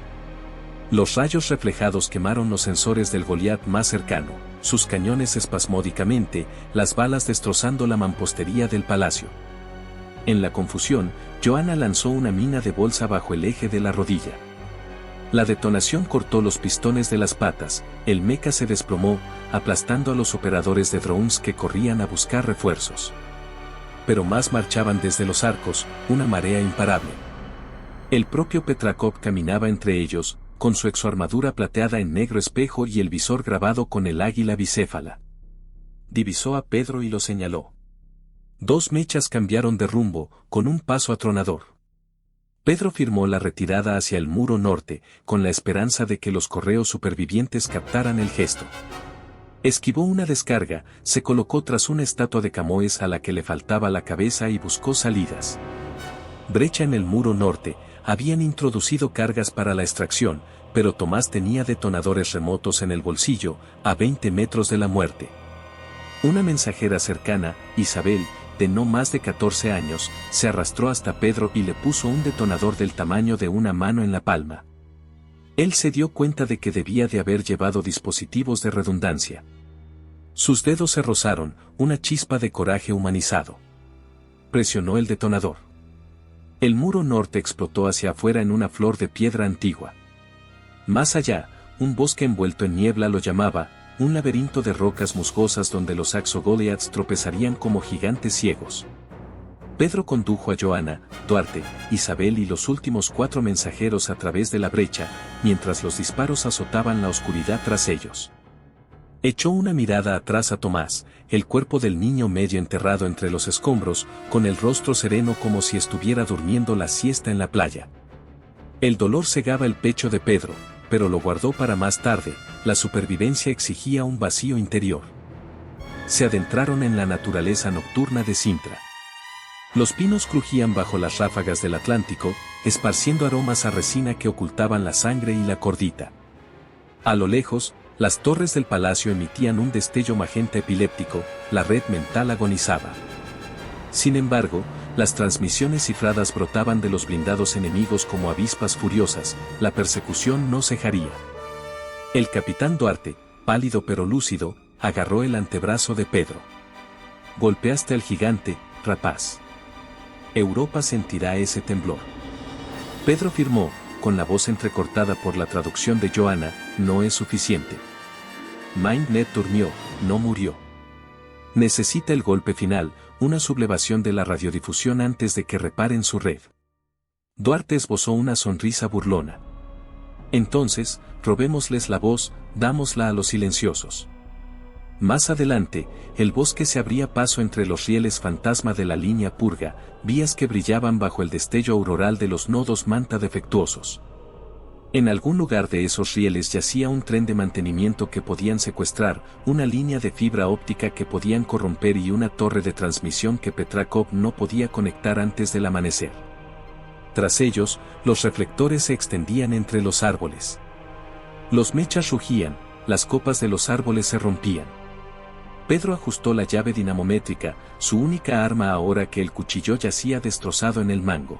Los rayos reflejados quemaron los sensores del Goliat más cercano, sus cañones espasmódicamente, las balas destrozando la mampostería del palacio. En la confusión, Johanna lanzó una mina de bolsa bajo el eje de la rodilla. La detonación cortó los pistones de las patas, el mecha se desplomó, aplastando a los operadores de drones que corrían a buscar refuerzos. Pero más marchaban desde los arcos, una marea imparable. El propio Petrakov caminaba entre ellos, con su exoarmadura plateada en negro espejo y el visor grabado con el águila bicéfala. Divisó a Pedro y lo señaló. 2 mechas cambiaron de rumbo, con un paso atronador. Pedro firmó la retirada hacia el muro norte, con la esperanza de que los correos supervivientes captaran el gesto. Esquivó una descarga, se colocó tras una estatua de Camoes a la que le faltaba la cabeza y buscó salidas. Brecha en el muro norte, habían introducido cargas para la extracción, pero Tomás tenía detonadores remotos en el bolsillo, a 20 metros de la muerte. Una mensajera cercana, Isabel, de no más de 14 años, se arrastró hasta Pedro y le puso un detonador del tamaño de una mano en la palma. Él se dio cuenta de que debía de haber llevado dispositivos de redundancia. Sus dedos se rozaron, una chispa de coraje humanizado. Presionó el detonador. El muro norte explotó hacia afuera en una flor de piedra antigua. Más allá, un bosque envuelto en niebla lo llamaba, un laberinto de rocas musgosas donde los Axogoliaths tropezarían como gigantes ciegos. Pedro condujo a Johanna, Duarte, Isabel y los últimos 4 mensajeros a través de la brecha, mientras los disparos azotaban la oscuridad tras ellos. Echó una mirada atrás a Tomás, el cuerpo del niño medio enterrado entre los escombros, con el rostro sereno como si estuviera durmiendo la siesta en la playa. El dolor cegaba el pecho de Pedro, pero lo guardó para más tarde, la supervivencia exigía un vacío interior. Se adentraron en la naturaleza nocturna de Sintra. Los pinos crujían bajo las ráfagas del Atlántico, esparciendo aromas a resina que ocultaban la sangre y la cordita. A lo lejos, las torres del palacio emitían un destello magenta epiléptico, la red mental agonizaba. Sin embargo, las transmisiones cifradas brotaban de los blindados enemigos como avispas furiosas, la persecución no cejaría. El capitán Duarte, pálido pero lúcido, agarró el antebrazo de Pedro. Golpeaste al gigante, rapaz. Europa sentirá ese temblor. Pedro firmó, con la voz entrecortada por la traducción de Johanna, no es suficiente. Mindnet durmió, no murió. Necesita el golpe final, una sublevación de la radiodifusión antes de que reparen su red. Duarte esbozó una sonrisa burlona. Entonces, robémosles la voz, dámosla a los silenciosos. Más adelante, el bosque se abría paso entre los rieles fantasma de la línea purga, vías que brillaban bajo el destello auroral de los nodos manta defectuosos. En algún lugar de esos rieles yacía un tren de mantenimiento que podían secuestrar, una línea de fibra óptica que podían corromper y una torre de transmisión que Petrakov no podía conectar antes del amanecer. Tras ellos, los reflectores se extendían entre los árboles. Los mechas rugían, las copas de los árboles se rompían. Pedro ajustó la llave dinamométrica, su única arma ahora que el cuchillo yacía destrozado en el mango.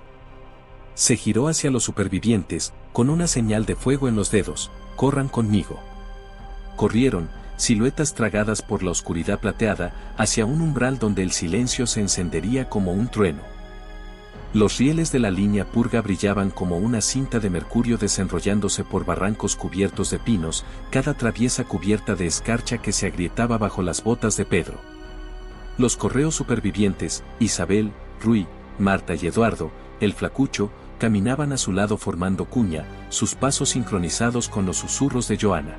Se giró hacia los supervivientes, con una señal de fuego en los dedos: «Corran conmigo». Corrieron, siluetas tragadas por la oscuridad plateada, hacia un umbral donde el silencio se encendería como un trueno. Los rieles de la línea purga brillaban como una cinta de mercurio desenrollándose por barrancos cubiertos de pinos, cada traviesa cubierta de escarcha que se agrietaba bajo las botas de Pedro. Los correos supervivientes, Isabel, Rui, Marta y Eduardo, el flacucho, caminaban a su lado formando cuña, sus pasos sincronizados con los susurros de Joana.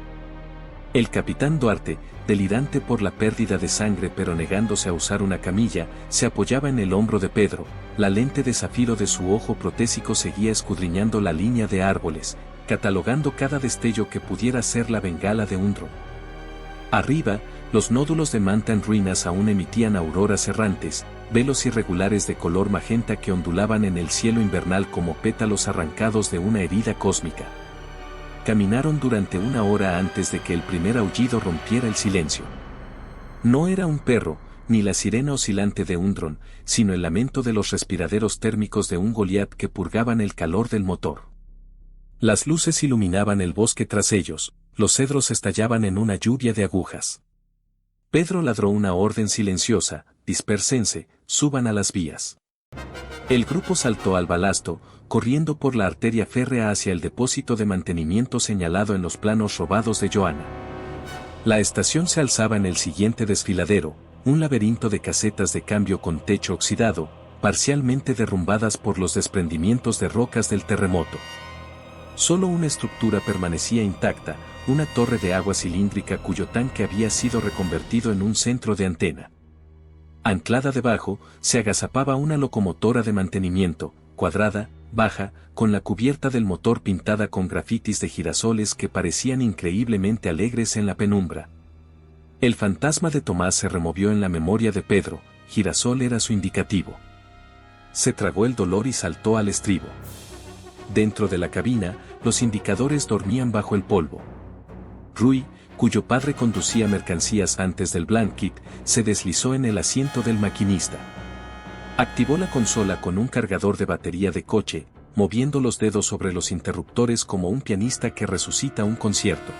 El capitán Duarte, delirante por la pérdida de sangre pero negándose a usar una camilla, se apoyaba en el hombro de Pedro. La lente de zafiro de su ojo protésico seguía escudriñando la línea de árboles, catalogando cada destello que pudiera ser la bengala de un dron. Arriba, los nódulos de manta en ruinas aún emitían auroras errantes, velos irregulares de color magenta que ondulaban en el cielo invernal como pétalos arrancados de una herida cósmica. Caminaron durante una hora antes de que el primer aullido rompiera el silencio. No era un perro, ni la sirena oscilante de un dron, sino el lamento de los respiraderos térmicos de un Goliat que purgaban el calor del motor. Las luces iluminaban el bosque tras ellos, los cedros estallaban en una lluvia de agujas. Pedro ladró una orden silenciosa: «Dispérsense, suban a las vías». El grupo saltó al balasto, corriendo por la arteria férrea hacia el depósito de mantenimiento señalado en los planos robados de Joana. La estación se alzaba en el siguiente desfiladero, un laberinto de casetas de cambio con techo oxidado, parcialmente derrumbadas por los desprendimientos de rocas del terremoto. Solo una estructura permanecía intacta, una torre de agua cilíndrica cuyo tanque había sido reconvertido en un centro de antena. Anclada debajo, se agazapaba una locomotora de mantenimiento, cuadrada, baja, con la cubierta del motor pintada con grafitis de girasoles que parecían increíblemente alegres en la penumbra. El fantasma de Tomás se removió en la memoria de Pedro, girasol era su indicativo. Se tragó el dolor y saltó al estribo. Dentro de la cabina, los indicadores dormían bajo el polvo. Rui, cuyo padre conducía mercancías antes del Blanquet, se deslizó en el asiento del maquinista. Activó la consola con un cargador de batería de coche, moviendo los dedos sobre los interruptores como un pianista que resucita un concierto.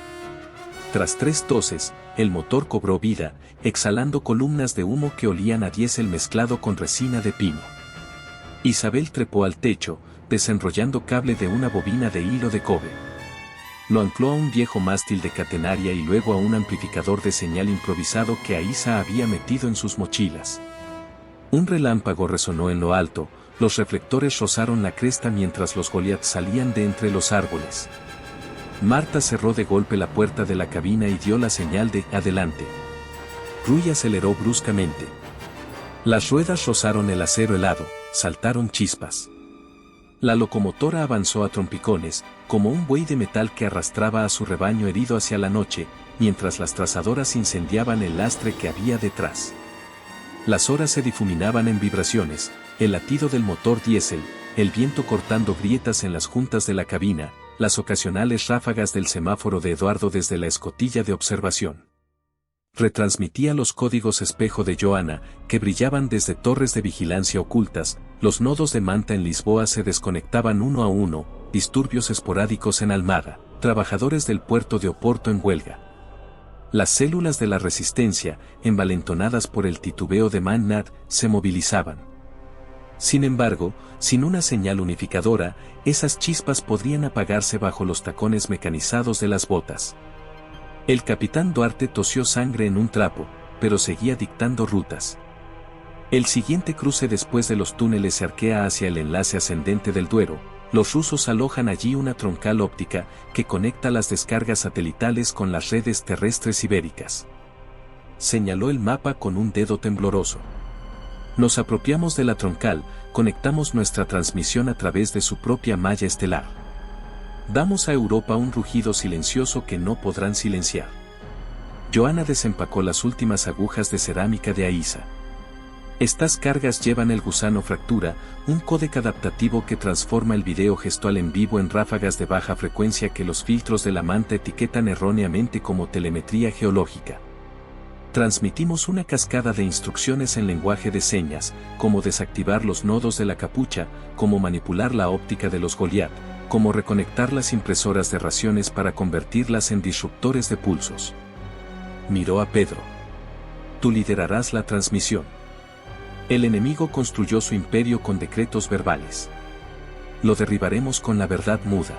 Tras 3 toses, el motor cobró vida, exhalando columnas de humo que olían a diésel mezclado con resina de pino. Isabel trepó al techo, desenrollando cable de una bobina de hilo de cobre. Lo ancló a un viejo mástil de catenaria y luego a un amplificador de señal improvisado que Aísa había metido en sus mochilas. Un relámpago resonó en lo alto, los reflectores rozaron la cresta mientras los Goliaths salían de entre los árboles. Marta cerró de golpe la puerta de la cabina y dio la señal de «adelante». Rui aceleró bruscamente. Las ruedas rozaron el acero helado, saltaron chispas. La locomotora avanzó a trompicones, como un buey de metal que arrastraba a su rebaño herido hacia la noche, mientras las trazadoras incendiaban el lastre que había detrás. Las horas se difuminaban en vibraciones, el latido del motor diésel, el viento cortando grietas en las juntas de la cabina, las ocasionales ráfagas del semáforo de Eduardo desde la escotilla de observación. Retransmitía los códigos espejo de Joana, que brillaban desde torres de vigilancia ocultas, los nodos de manta en Lisboa se desconectaban uno a uno, disturbios esporádicos en Almada, trabajadores del puerto de Oporto en huelga. Las células de la resistencia, envalentonadas por el titubeo de Magnat, se movilizaban. Sin embargo, sin una señal unificadora, esas chispas podrían apagarse bajo los tacones mecanizados de las botas. El capitán Duarte tosió sangre en un trapo, pero seguía dictando rutas. El siguiente cruce después de los túneles se arquea hacia el enlace ascendente del Duero. Los rusos alojan allí una troncal óptica que conecta las descargas satelitales con las redes terrestres ibéricas. Señaló el mapa con un dedo tembloroso. Nos apropiamos de la troncal, conectamos nuestra transmisión a través de su propia malla estelar. Damos a Europa un rugido silencioso que no podrán silenciar. Joana desempacó las últimas agujas de cerámica de Aísa. Estas cargas llevan el gusano fractura, un códec adaptativo que transforma el video gestual en vivo en ráfagas de baja frecuencia que los filtros de la manta etiquetan erróneamente como telemetría geológica. Transmitimos una cascada de instrucciones en lenguaje de señas, como desactivar los nodos de la capucha, cómo manipular la óptica de los Goliath, cómo reconectar las impresoras de raciones para convertirlas en disruptores de pulsos. Miró a Pedro. Tú liderarás la transmisión. El enemigo construyó su imperio con decretos verbales. Lo derribaremos con la verdad muda.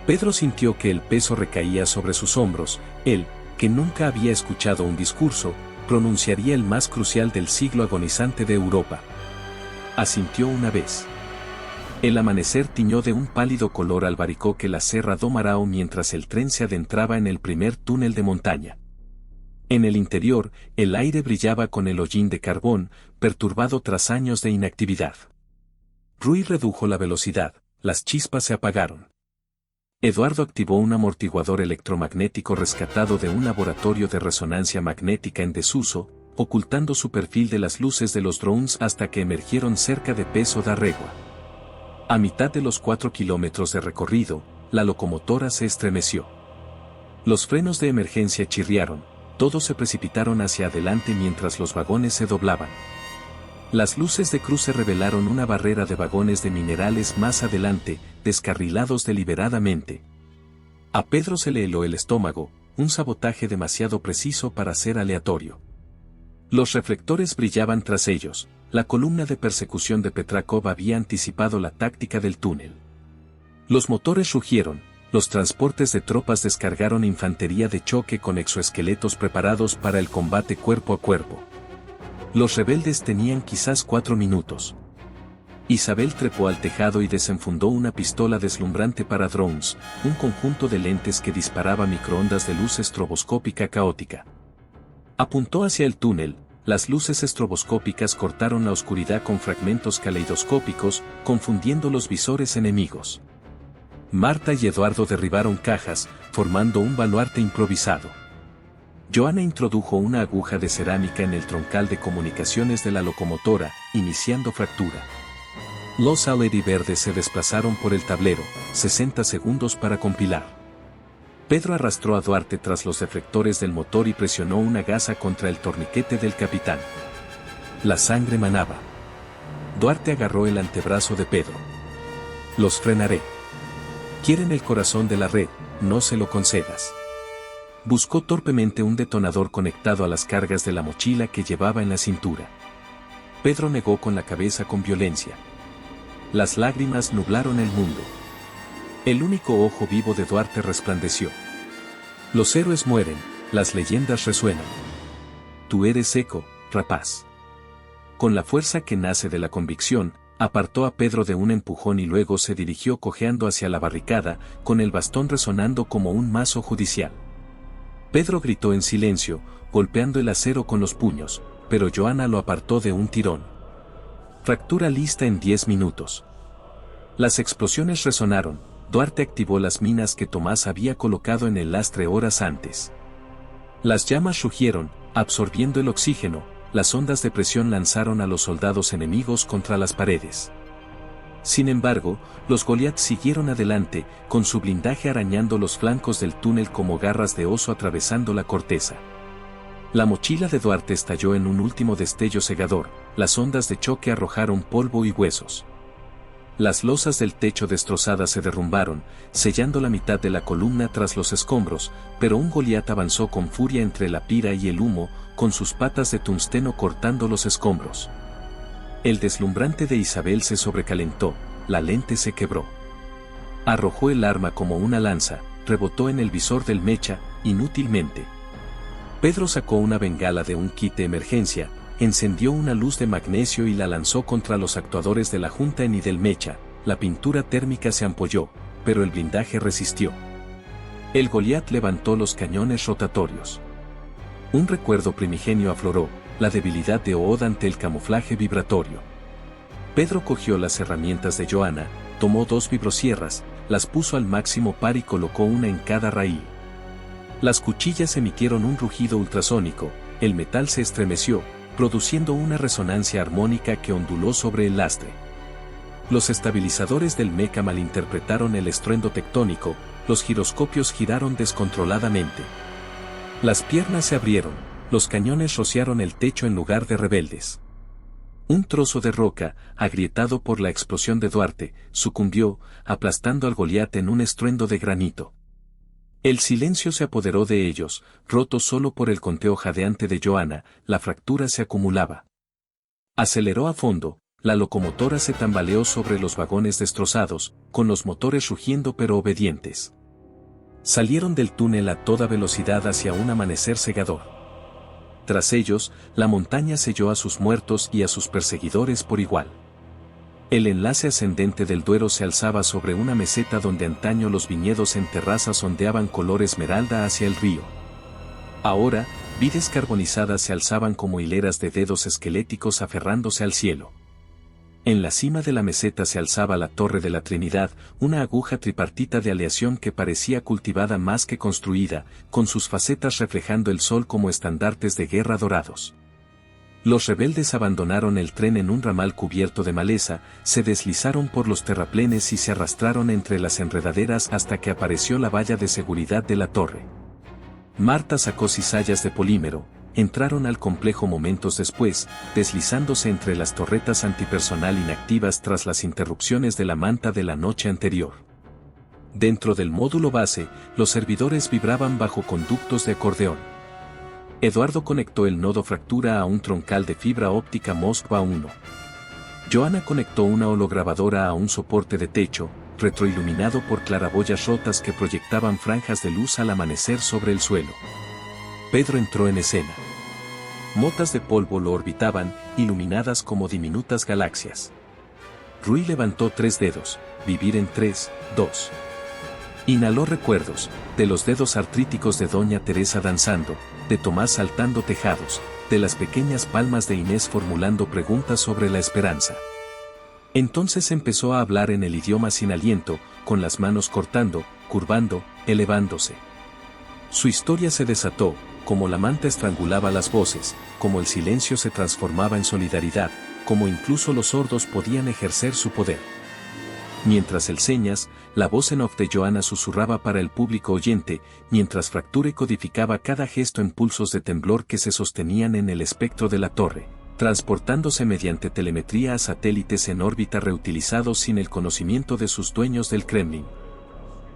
Pedro sintió que el peso recaía sobre sus hombros. Él, que nunca había escuchado un discurso, pronunciaría el más crucial del siglo agonizante de Europa. Asintió una vez. El amanecer tiñó de un pálido color albaricoque la Serra do Marao mientras el tren se adentraba en el primer túnel de montaña. En el interior, el aire brillaba con el hollín de carbón, perturbado tras años de inactividad. Rui redujo la velocidad, las chispas se apagaron. Eduardo activó un amortiguador electromagnético rescatado de un laboratorio de resonancia magnética en desuso, ocultando su perfil de las luces de los drones hasta que emergieron cerca de Peso da Régua. A mitad de los 4 kilómetros de recorrido, la locomotora se estremeció. Los frenos de emergencia chirriaron, todos se precipitaron hacia adelante mientras los vagones se doblaban. Las luces de cruce revelaron una barrera de vagones de minerales más adelante, descarrilados deliberadamente. A Pedro se le heló el estómago, un sabotaje demasiado preciso para ser aleatorio. Los reflectores brillaban tras ellos, la columna de persecución de Petrakov había anticipado la táctica del túnel. Los motores rugieron, los transportes de tropas descargaron infantería de choque con exoesqueletos preparados para el combate cuerpo a cuerpo. Los rebeldes tenían quizás 4 minutos. Isabel trepó al tejado y desenfundó una pistola deslumbrante para drones, un conjunto de lentes que disparaba microondas de luz estroboscópica caótica. Apuntó hacia el túnel, las luces estroboscópicas cortaron la oscuridad con fragmentos caleidoscópicos, confundiendo los visores enemigos. Marta y Eduardo derribaron cajas, formando un baluarte improvisado. Johanna introdujo una aguja de cerámica en el troncal de comunicaciones de la locomotora, iniciando fractura. Los LED verdes se desplazaron por el tablero, 60 segundos para compilar. Pedro arrastró a Duarte tras los deflectores del motor y presionó una gasa contra el torniquete del capitán. La sangre manaba. Duarte agarró el antebrazo de Pedro. Los frenaré. Quieren el corazón de la red, no se lo concedas. Buscó torpemente un detonador conectado a las cargas de la mochila que llevaba en la cintura. Pedro negó con la cabeza con violencia. Las lágrimas nublaron el mundo. El único ojo vivo de Duarte resplandeció. Los héroes mueren, las leyendas resuenan. Tú eres eco, rapaz. Con la fuerza que nace de la convicción, apartó a Pedro de un empujón y luego se dirigió cojeando hacia la barricada, con el bastón resonando como un mazo judicial. Pedro gritó en silencio, golpeando el acero con los puños, pero Johanna lo apartó de un tirón. Fractura lista en 10 minutos. Las explosiones resonaron, Duarte activó las minas que Tomás había colocado en el lastre horas antes. Las llamas rugieron, absorbiendo el oxígeno, las ondas de presión lanzaron a los soldados enemigos contra las paredes. Sin embargo, los Goliath siguieron adelante, con su blindaje arañando los flancos del túnel como garras de oso atravesando la corteza. La mochila de Duarte estalló en un último destello cegador, las ondas de choque arrojaron polvo y huesos. Las losas del techo destrozadas se derrumbaron, sellando la mitad de la columna tras los escombros, pero un Goliat avanzó con furia entre la pira y el humo, con sus patas de tungsteno cortando los escombros. El deslumbrante de Isabel se sobrecalentó, la lente se quebró. Arrojó el arma como una lanza, rebotó en el visor del mecha, inútilmente. Pedro sacó una bengala de un kit de emergencia, encendió una luz de magnesio y la lanzó contra los actuadores de la junta y del mecha. La pintura térmica se ampolló, pero el blindaje resistió. El Goliat levantó los cañones rotatorios. Un recuerdo primigenio afloró, la debilidad de Ood ante el camuflaje vibratorio. Pedro cogió las herramientas de Johanna, tomó 2 vibrosierras, las puso al máximo par y colocó una en cada raíl. Las cuchillas emitieron un rugido ultrasónico, el metal se estremeció, produciendo una resonancia armónica que onduló sobre el lastre. Los estabilizadores del mecha malinterpretaron el estruendo tectónico, los giroscopios giraron descontroladamente. Las piernas se abrieron, los cañones rociaron el techo en lugar de rebeldes. Un trozo de roca, agrietado por la explosión de Duarte, sucumbió, aplastando al Goliat en un estruendo de granito. El silencio se apoderó de ellos, roto solo por el conteo jadeante de Joanna, la fractura se acumulaba. Aceleró a fondo, la locomotora se tambaleó sobre los vagones destrozados, con los motores rugiendo pero obedientes. Salieron del túnel a toda velocidad hacia un amanecer cegador. Tras ellos, la montaña selló a sus muertos y a sus perseguidores por igual. El enlace ascendente del Duero se alzaba sobre una meseta donde antaño los viñedos en terrazas ondeaban color esmeralda hacia el río. Ahora, vides carbonizadas se alzaban como hileras de dedos esqueléticos aferrándose al cielo. En la cima de la meseta se alzaba la Torre de la Trinidad, una aguja tripartita de aleación que parecía cultivada más que construida, con sus facetas reflejando el sol como estandartes de guerra dorados. Los rebeldes abandonaron el tren en un ramal cubierto de maleza, se deslizaron por los terraplenes y se arrastraron entre las enredaderas hasta que apareció la valla de seguridad de la torre. Marta sacó cizallas de polímero. Entraron al complejo momentos después, deslizándose entre las torretas antipersonal inactivas tras las interrupciones de la manta de la noche anterior. Dentro del módulo base, los servidores vibraban bajo conductos de acordeón. Eduardo conectó el nodo fractura a un troncal de fibra óptica Moskva 1. Joanna conectó una holograbadora a un soporte de techo, retroiluminado por claraboyas rotas que proyectaban franjas de luz al amanecer sobre el suelo. Pedro entró en escena. Motas de polvo lo orbitaban, iluminadas como diminutas galaxias. Rui levantó 3 dedos, vivir en 3, 2. Inhaló recuerdos, de los dedos artríticos de Doña Teresa danzando, de Tomás saltando tejados, de las pequeñas palmas de Inés formulando preguntas sobre la esperanza. Entonces empezó a hablar en el idioma sin aliento, con las manos cortando, curvando, elevándose. Su historia se desató, como la manta estrangulaba las voces, como el silencio se transformaba en solidaridad, como incluso los sordos podían ejercer su poder. Mientras el señas, la voz en off de Joanna susurraba para el público oyente, mientras Fracture codificaba cada gesto en pulsos de temblor que se sostenían en el espectro de la torre, transportándose mediante telemetría a satélites en órbita reutilizados sin el conocimiento de sus dueños del Kremlin.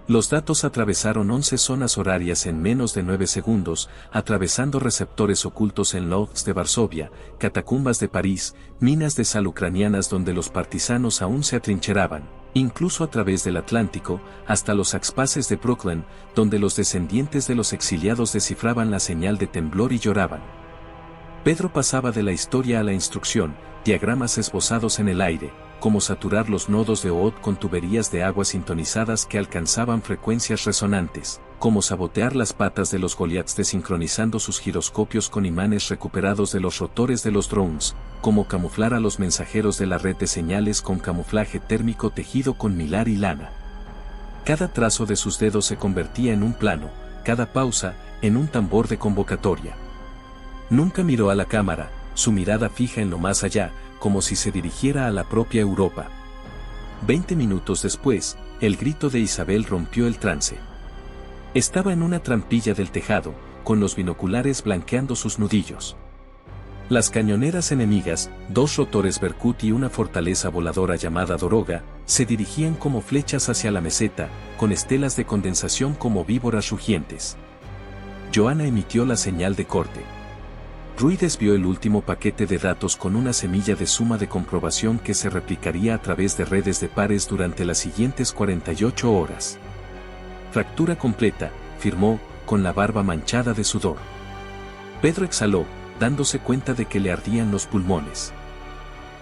Los datos atravesaron 11 zonas horarias en menos de 9 segundos, atravesando receptores ocultos en Lodz de Varsovia, catacumbas de París, minas de sal ucranianas donde los partisanos aún se atrincheraban, incluso a través del Atlántico, hasta los axpaces de Brooklyn, donde los descendientes de los exiliados descifraban la señal de temblor y lloraban. Pedro pasaba de la historia a la instrucción, diagramas esbozados en el aire, como saturar los nodos de Oort con tuberías de agua sintonizadas que alcanzaban frecuencias resonantes, como sabotear las patas de los Goliaths desincronizando sus giroscopios con imanes recuperados de los rotores de los drones, como camuflar a los mensajeros de la red de señales con camuflaje térmico tejido con milar y lana. Cada trazo de sus dedos se convertía en un plano, cada pausa, en un tambor de convocatoria. Nunca miró a la cámara, su mirada fija en lo más allá, como si se dirigiera a la propia Europa. 20 minutos después, el grito de Isabel rompió el trance. Estaba en una trampilla del tejado, con los binoculares blanqueando sus nudillos. Las cañoneras enemigas, 2 rotores Berkut y una fortaleza voladora llamada Doroga, se dirigían como flechas hacia la meseta, con estelas de condensación como víboras rugientes. Joanna emitió la señal de corte. Rui desvió el último paquete de datos con una semilla de suma de comprobación que se replicaría a través de redes de pares durante las siguientes 48 horas. Fractura completa, firmó, con la barba manchada de sudor. Pedro exhaló, dándose cuenta de que le ardían los pulmones.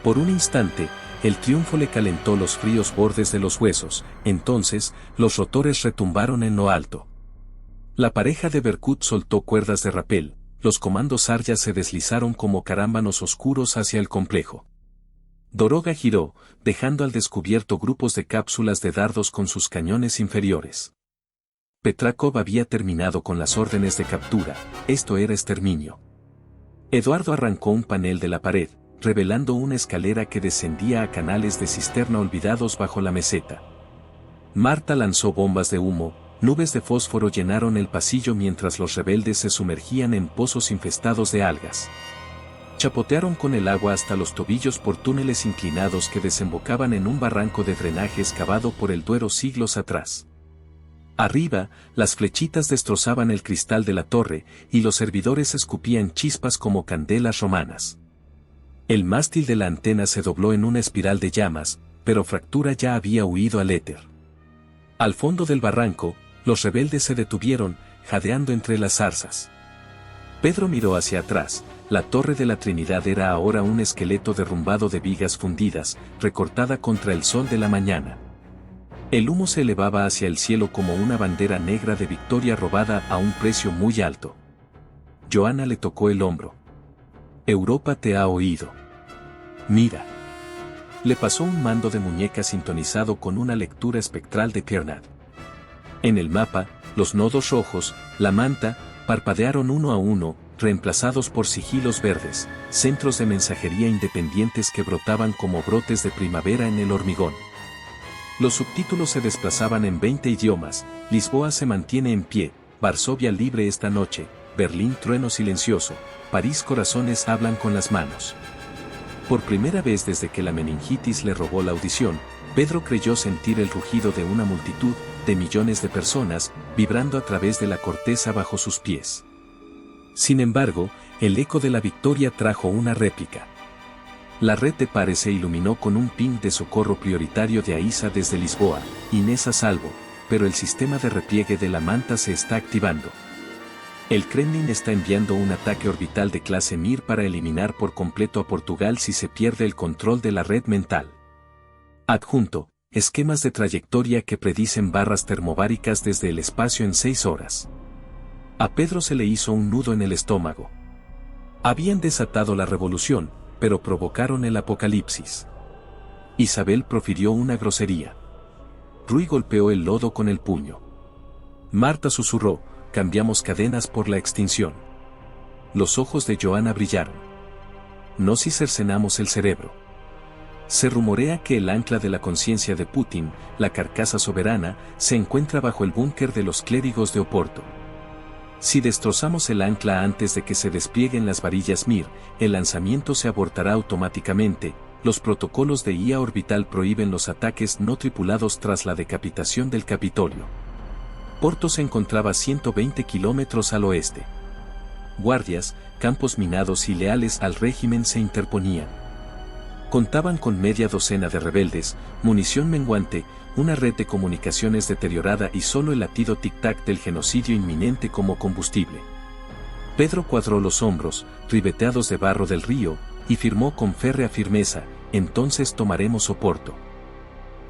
Por un instante, el triunfo le calentó los fríos bordes de los huesos, entonces, los rotores retumbaron en lo alto. La pareja de Berkut soltó cuerdas de rapel. Los comandos Arya se deslizaron como carámbanos oscuros hacia el complejo. Doroga giró, dejando al descubierto grupos de cápsulas de dardos con sus cañones inferiores. Petrakov había terminado con las órdenes de captura, esto era exterminio. Eduardo arrancó un panel de la pared, revelando una escalera que descendía a canales de cisterna olvidados bajo la meseta. Marta lanzó bombas de humo, nubes de fósforo llenaron el pasillo mientras los rebeldes se sumergían en pozos infestados de algas. Chapotearon con el agua hasta los tobillos por túneles inclinados que desembocaban en un barranco de drenaje excavado por el Duero siglos atrás. Arriba, las flechitas destrozaban el cristal de la torre, y los servidores escupían chispas como candelas romanas. El mástil de la antena se dobló en una espiral de llamas, pero Fractura ya había huido al éter. Al fondo del barranco, los rebeldes se detuvieron, jadeando entre las zarzas. Pedro miró hacia atrás. La torre de la Trinidad era ahora un esqueleto derrumbado de vigas fundidas, recortada contra el sol de la mañana. El humo se elevaba hacia el cielo como una bandera negra de victoria robada a un precio muy alto. Johanna le tocó el hombro. Europa te ha oído. Mira. Le pasó un mando de muñeca sintonizado con una lectura espectral de Piernat. En el mapa, los nodos rojos, la manta, parpadearon uno a uno, reemplazados por sigilos verdes, centros de mensajería independientes que brotaban como brotes de primavera en el hormigón. Los subtítulos se desplazaban en 20 idiomas: Lisboa se mantiene en pie, Varsovia libre esta noche, Berlín trueno silencioso, París corazones hablan con las manos. Por primera vez desde que la meningitis le robó la audición, Pedro creyó sentir el rugido de una multitud, de millones de personas, vibrando a través de la corteza bajo sus pies. Sin embargo, el eco de la victoria trajo una réplica. La red de pares se iluminó con un ping de socorro prioritario de AISA desde Lisboa, Inés a salvo, pero el sistema de repliegue de la manta se está activando. El Kremlin está enviando un ataque orbital de clase Mir para eliminar por completo a Portugal si se pierde el control de la red mental. Adjunto, esquemas de trayectoria que predicen barras termobáricas desde el espacio en 6 horas. A Pedro se le hizo un nudo en el estómago. Habían desatado la revolución, pero provocaron el apocalipsis. Isabel profirió una grosería. Rui golpeó el lodo con el puño. Marta susurró: cambiamos cadenas por la extinción. Los ojos de Johanna brillaron. No si cercenamos el cerebro. Se rumorea que el ancla de la conciencia de Putin, la carcasa soberana, se encuentra bajo el búnker de los clérigos de Oporto. Si destrozamos el ancla antes de que se desplieguen las varillas Mir, el lanzamiento se abortará automáticamente. Los protocolos de IA orbital prohíben los ataques no tripulados tras la decapitación del Capitolio. Porto se encontraba a 120 kilómetros al oeste. Guardias, campos minados y leales al régimen se interponían. Contaban con media docena de rebeldes, munición menguante, una red de comunicaciones deteriorada y solo el latido tic-tac del genocidio inminente como combustible. Pedro cuadró los hombros, ribeteados de barro del río, y firmó con férrea firmeza: entonces tomaremos Oporto.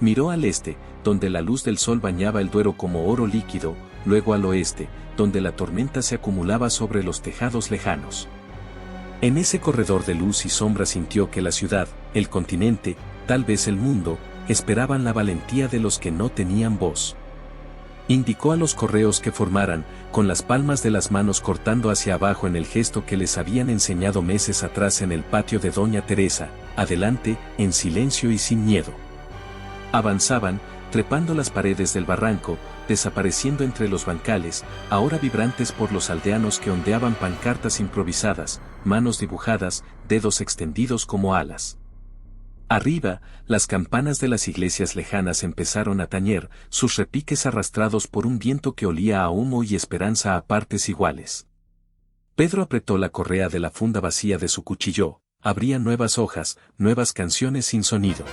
Miró al este, donde la luz del sol bañaba el Duero como oro líquido, luego al oeste, donde la tormenta se acumulaba sobre los tejados lejanos. En ese corredor de luz y sombra sintió que la ciudad, el continente, tal vez el mundo, esperaban la valentía de los que no tenían voz. Indicó a los correos que formaran, con las palmas de las manos cortando hacia abajo en el gesto que les habían enseñado meses atrás en el patio de Doña Teresa: adelante, en silencio y sin miedo. Avanzaban, trepando las paredes del barranco, desapareciendo entre los bancales, ahora vibrantes por los aldeanos que ondeaban pancartas improvisadas, manos dibujadas, dedos extendidos como alas. Arriba, las campanas de las iglesias lejanas empezaron a tañer, sus repiques arrastrados por un viento que olía a humo y esperanza a partes iguales. Pedro apretó la correa de la funda vacía de su cuchillo, abría nuevas hojas, nuevas canciones sin sonido.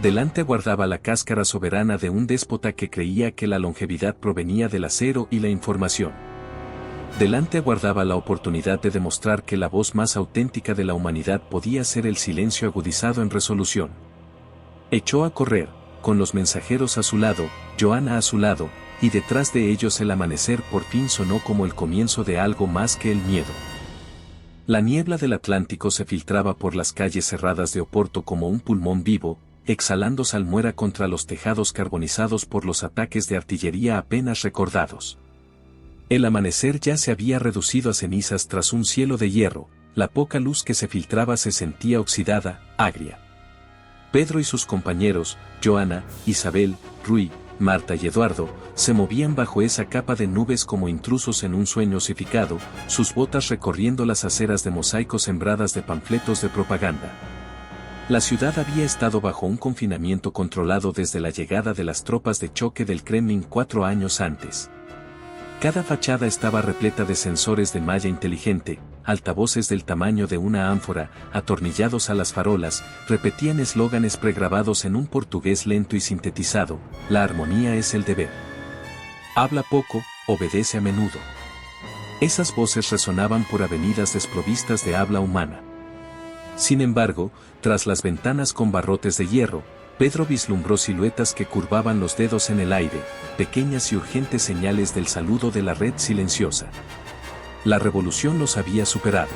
Delante guardaba la cáscara soberana de un déspota que creía que la longevidad provenía del acero y la información. Delante guardaba la oportunidad de demostrar que la voz más auténtica de la humanidad podía ser el silencio agudizado en resolución. Echó a correr, con los mensajeros a su lado, Johanna a su lado, y detrás de ellos el amanecer por fin sonó como el comienzo de algo más que el miedo. La niebla del Atlántico se filtraba por las calles cerradas de Oporto como un pulmón vivo, exhalando salmuera contra los tejados carbonizados por los ataques de artillería apenas recordados. El amanecer ya se había reducido a cenizas tras un cielo de hierro, la poca luz que se filtraba se sentía oxidada, agria. Pedro y sus compañeros, Joana, Isabel, Rui, Marta y Eduardo, se movían bajo esa capa de nubes como intrusos en un sueño osificado, sus botas recorriendo las aceras de mosaicos sembradas de panfletos de propaganda. La ciudad había estado bajo un confinamiento controlado desde la llegada de las tropas de choque del Kremlin 4 años antes. Cada fachada estaba repleta de sensores de malla inteligente, altavoces del tamaño de una ánfora, atornillados a las farolas, repetían eslóganes pregrabados en un portugués lento y sintetizado: la armonía es el deber. Habla poco, obedece a menudo. Esas voces resonaban por avenidas desprovistas de habla humana. Sin embargo, tras las ventanas con barrotes de hierro, Pedro vislumbró siluetas que curvaban los dedos en el aire, pequeñas y urgentes señales del saludo de la red silenciosa. La revolución los había superado.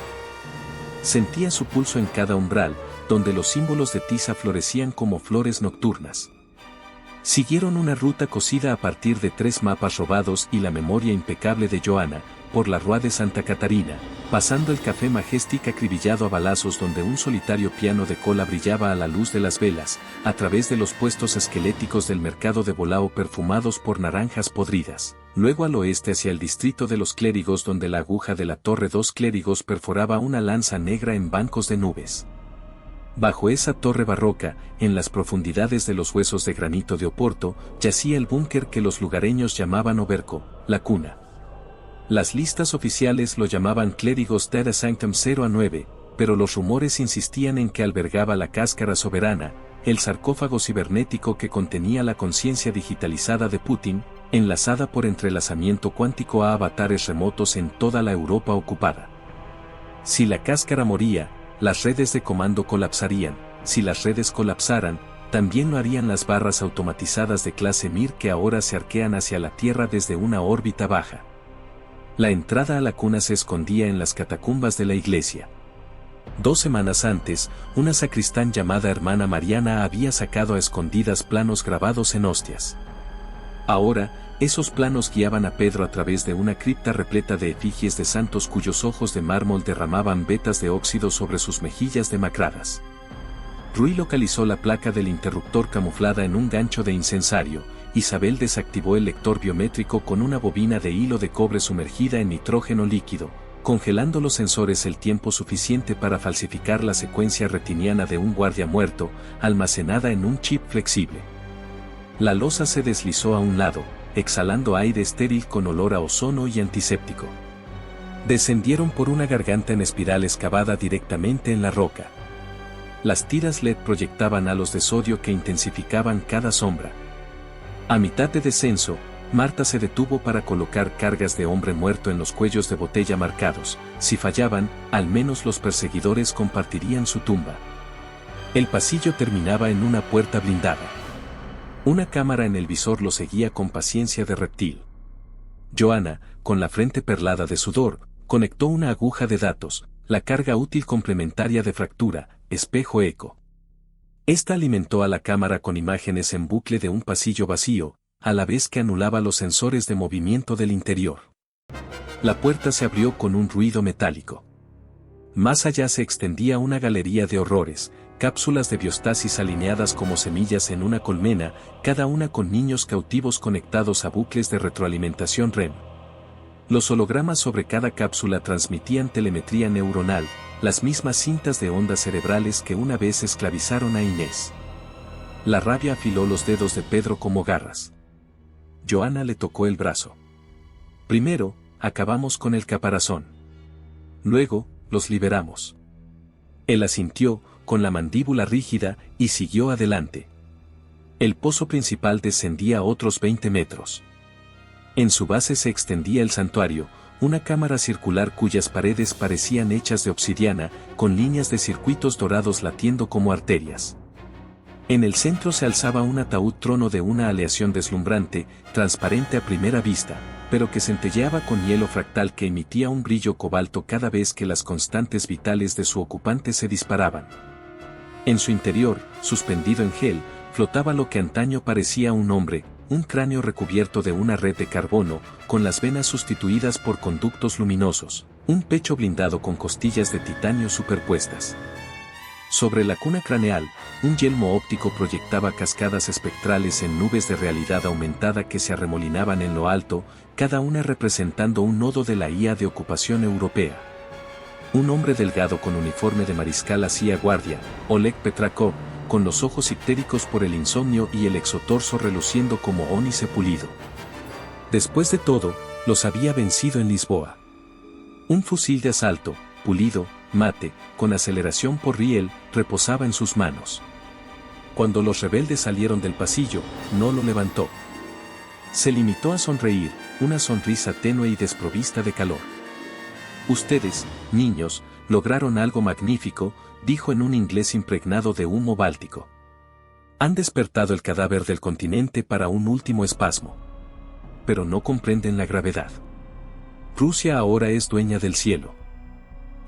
Sentía su pulso en cada umbral, donde los símbolos de tiza florecían como flores nocturnas. Siguieron una ruta cosida a partir de 3 mapas robados y la memoria impecable de Joana, por la Rua de Santa Catarina, pasando el Café Majestic acribillado a balazos donde un solitario piano de cola brillaba a la luz de las velas, a través de los puestos esqueléticos del mercado de Bolao perfumados por naranjas podridas, luego al oeste hacia el distrito de los clérigos donde la aguja de la torre 2 clérigos perforaba una lanza negra en bancos de nubes. Bajo esa torre barroca, en las profundidades de los huesos de granito de Oporto, yacía el búnker que los lugareños llamaban Oberco, la cuna. Las listas oficiales lo llamaban Clérigos Terra Sanctum 0 a 9, pero los rumores insistían en que albergaba la cáscara soberana, el sarcófago cibernético que contenía la conciencia digitalizada de Putin, enlazada por entrelazamiento cuántico a avatares remotos en toda la Europa ocupada. Si la cáscara moría, las redes de comando colapsarían; si las redes colapsaran, también lo harían las barras automatizadas de clase Mir que ahora se arquean hacia la Tierra desde una órbita baja. La entrada a la cuna se escondía en las catacumbas de la iglesia. 2 semanas antes, una sacristán llamada Hermana Mariana había sacado a escondidas planos grabados en hostias. Ahora, esos planos guiaban a Pedro a través de una cripta repleta de efigies de santos cuyos ojos de mármol derramaban vetas de óxido sobre sus mejillas demacradas. Rui localizó la placa del interruptor camuflada en un gancho de incensario. Isabel desactivó el lector biométrico con una bobina de hilo de cobre sumergida en nitrógeno líquido, congelando los sensores el tiempo suficiente para falsificar la secuencia retiniana de un guardia muerto, almacenada en un chip flexible. La losa se deslizó a un lado, exhalando aire estéril con olor a ozono y antiséptico. Descendieron por una garganta en espiral excavada directamente en la roca. Las tiras LED proyectaban halos de sodio que intensificaban cada sombra. A mitad de descenso, Marta se detuvo para colocar cargas de hombre muerto en los cuellos de botella marcados. Si fallaban, al menos los perseguidores compartirían su tumba. El pasillo terminaba en una puerta blindada. Una cámara en el visor lo seguía con paciencia de reptil. Joana, con la frente perlada de sudor, conectó una aguja de datos, la carga útil complementaria de fractura, espejo eco. Esta alimentó a la cámara con imágenes en bucle de un pasillo vacío, a la vez que anulaba los sensores de movimiento del interior. La puerta se abrió con un ruido metálico. Más allá se extendía una galería de horrores, cápsulas de biostasis alineadas como semillas en una colmena, cada una con niños cautivos conectados a bucles de retroalimentación REM. Los hologramas sobre cada cápsula transmitían telemetría neuronal, las mismas cintas de ondas cerebrales que una vez esclavizaron a Inés. La rabia afiló los dedos de Pedro como garras. Joana le tocó el brazo. Primero, acabamos con el caparazón. Luego, los liberamos. Él asintió, con la mandíbula rígida, y siguió adelante. El pozo principal descendía a otros 20 metros. En su base se extendía el santuario, una cámara circular cuyas paredes parecían hechas de obsidiana, con líneas de circuitos dorados latiendo como arterias. En el centro se alzaba un ataúd trono de una aleación deslumbrante, transparente a primera vista, pero que centelleaba con hielo fractal que emitía un brillo cobalto cada vez que las constantes vitales de su ocupante se disparaban. En su interior, suspendido en gel, flotaba lo que antaño parecía un hombre, un cráneo recubierto de una red de carbono, con las venas sustituidas por conductos luminosos, Un pecho blindado con costillas de titanio superpuestas. Sobre la cuna craneal, un yelmo óptico proyectaba cascadas espectrales en nubes de realidad aumentada que se arremolinaban en lo alto, cada una representando un nodo de la IA de ocupación europea. Un hombre delgado con uniforme de mariscal hacía guardia, Oleg Petrakov, con los ojos ictéricos por el insomnio y el exotorso reluciendo como ónice pulido. Después de todo, los había vencido en Lisboa. Un fusil de asalto, pulido, mate, con aceleración por riel, reposaba en sus manos. Cuando los rebeldes salieron del pasillo, no lo levantó. Se limitó a sonreír, una sonrisa tenue y desprovista de calor. Ustedes, niños, lograron algo magnífico, dijo en un inglés impregnado de humo báltico. Han despertado el cadáver del continente para un último espasmo. Pero no comprenden la gravedad. Rusia ahora es dueña del cielo.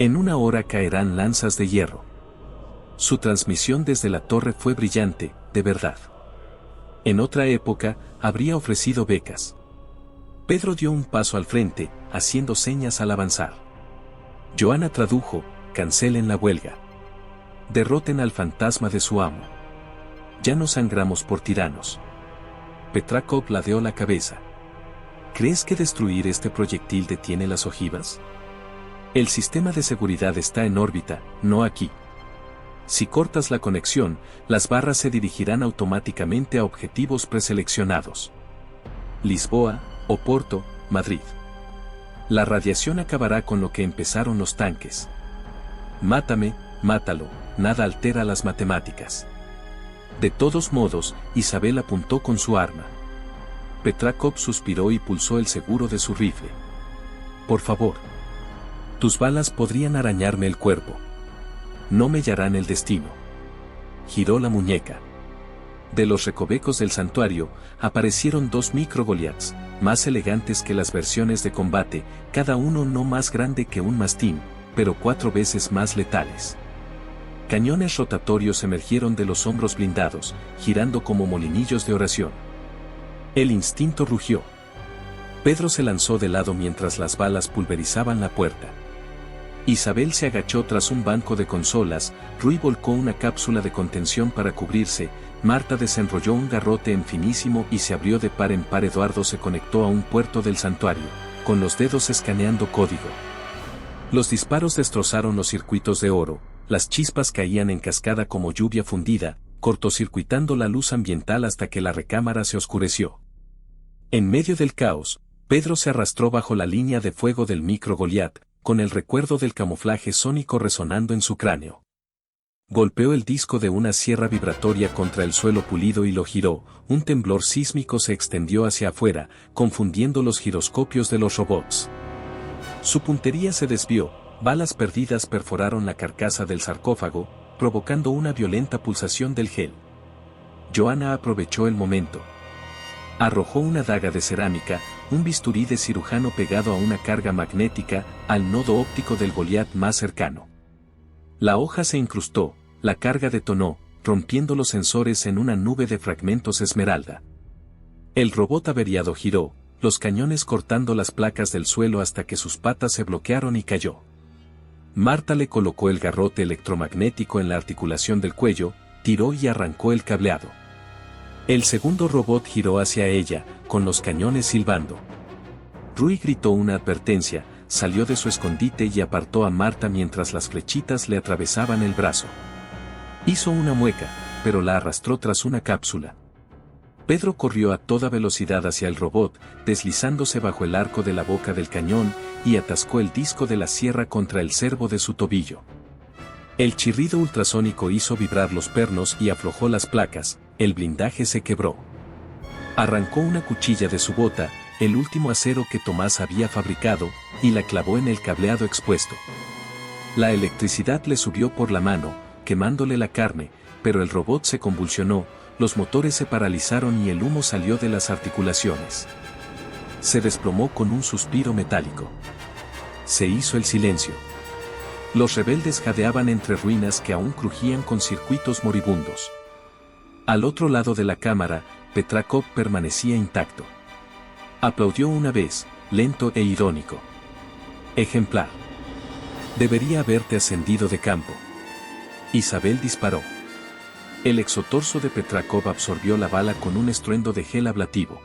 En una hora caerán lanzas de hierro. Su transmisión desde la torre fue brillante, de verdad. En otra época, habría ofrecido becas. Pedro dio un paso al frente, haciendo señas al avanzar. Johanna tradujo: cancelen la huelga. Derroten al fantasma de su amo. Ya no sangramos por tiranos. Petrakov ladeó la cabeza. ¿Crees que destruir este proyectil detiene las ojivas? El sistema de seguridad está en órbita, no aquí. Si cortas la conexión, las barras se dirigirán automáticamente a objetivos preseleccionados. Lisboa, Oporto, Madrid. La radiación acabará con lo que empezaron los tanques. Mátame, mátalo, nada altera las matemáticas. De todos modos, Isabel apuntó con su arma. Petrakov suspiró y pulsó el seguro de su rifle. Por favor. Tus balas podrían arañarme el cuerpo. No mellarán el destino. Giró la muñeca. De los recovecos del santuario, aparecieron 2 micro-Goliaths, más elegantes que las versiones de combate, cada uno no más grande que un mastín, pero 4 veces más letales. Cañones rotatorios emergieron de los hombros blindados, girando como molinillos de oración. El instinto rugió. Pedro se lanzó de lado mientras las balas pulverizaban la puerta. Isabel se agachó tras un banco de consolas, Rui volcó una cápsula de contención para cubrirse, Marta desenrolló un garrote en finísimo y se abrió de par en par. Eduardo se conectó a un puerto del santuario, con los dedos escaneando código. Los disparos destrozaron los circuitos de oro, las chispas caían en cascada como lluvia fundida, cortocircuitando la luz ambiental hasta que la recámara se oscureció. En medio del caos, Pedro se arrastró bajo la línea de fuego del micro-Goliath, con el recuerdo del camuflaje sónico resonando en su cráneo. Golpeó el disco de una sierra vibratoria contra el suelo pulido y lo giró, un temblor sísmico se extendió hacia afuera, confundiendo los giroscopios de los robots. Su puntería se desvió, balas perdidas perforaron la carcasa del sarcófago, provocando una violenta pulsación del gel. Johanna aprovechó el momento. Arrojó una daga de cerámica, un bisturí de cirujano pegado a una carga magnética, al nodo óptico del Goliath más cercano. La hoja se incrustó, la carga detonó, rompiendo los sensores en una nube de fragmentos esmeralda. El robot averiado giró, los cañones cortando las placas del suelo hasta que sus patas se bloquearon y cayó. Marta le colocó el garrote electromagnético en la articulación del cuello, tiró y arrancó el cableado. El segundo robot giró hacia ella, con los cañones silbando. Rui gritó una advertencia, salió de su escondite y apartó a Marta mientras las flechitas le atravesaban el brazo. Hizo una mueca, pero la arrastró tras una cápsula. Pedro corrió a toda velocidad hacia el robot, deslizándose bajo el arco de la boca del cañón, y atascó el disco de la sierra contra el cervo de su tobillo. El chirrido ultrasónico hizo vibrar los pernos y aflojó las placas, el blindaje se quebró. Arrancó una cuchilla de su bota, el último acero que Tomás había fabricado, y la clavó en el cableado expuesto. La electricidad le subió por la mano, quemándole la carne, pero el robot se convulsionó, los motores se paralizaron y el humo salió de las articulaciones. Se desplomó con un suspiro metálico. Se hizo el silencio. Los rebeldes jadeaban entre ruinas que aún crujían con circuitos moribundos. Al otro lado de la cámara, Petrakov permanecía intacto. Aplaudió una vez, lento e irónico. Ejemplar. Debería haberte ascendido de campo. Isabel disparó. El exotorso de Petrakov absorbió la bala con un estruendo de gel ablativo.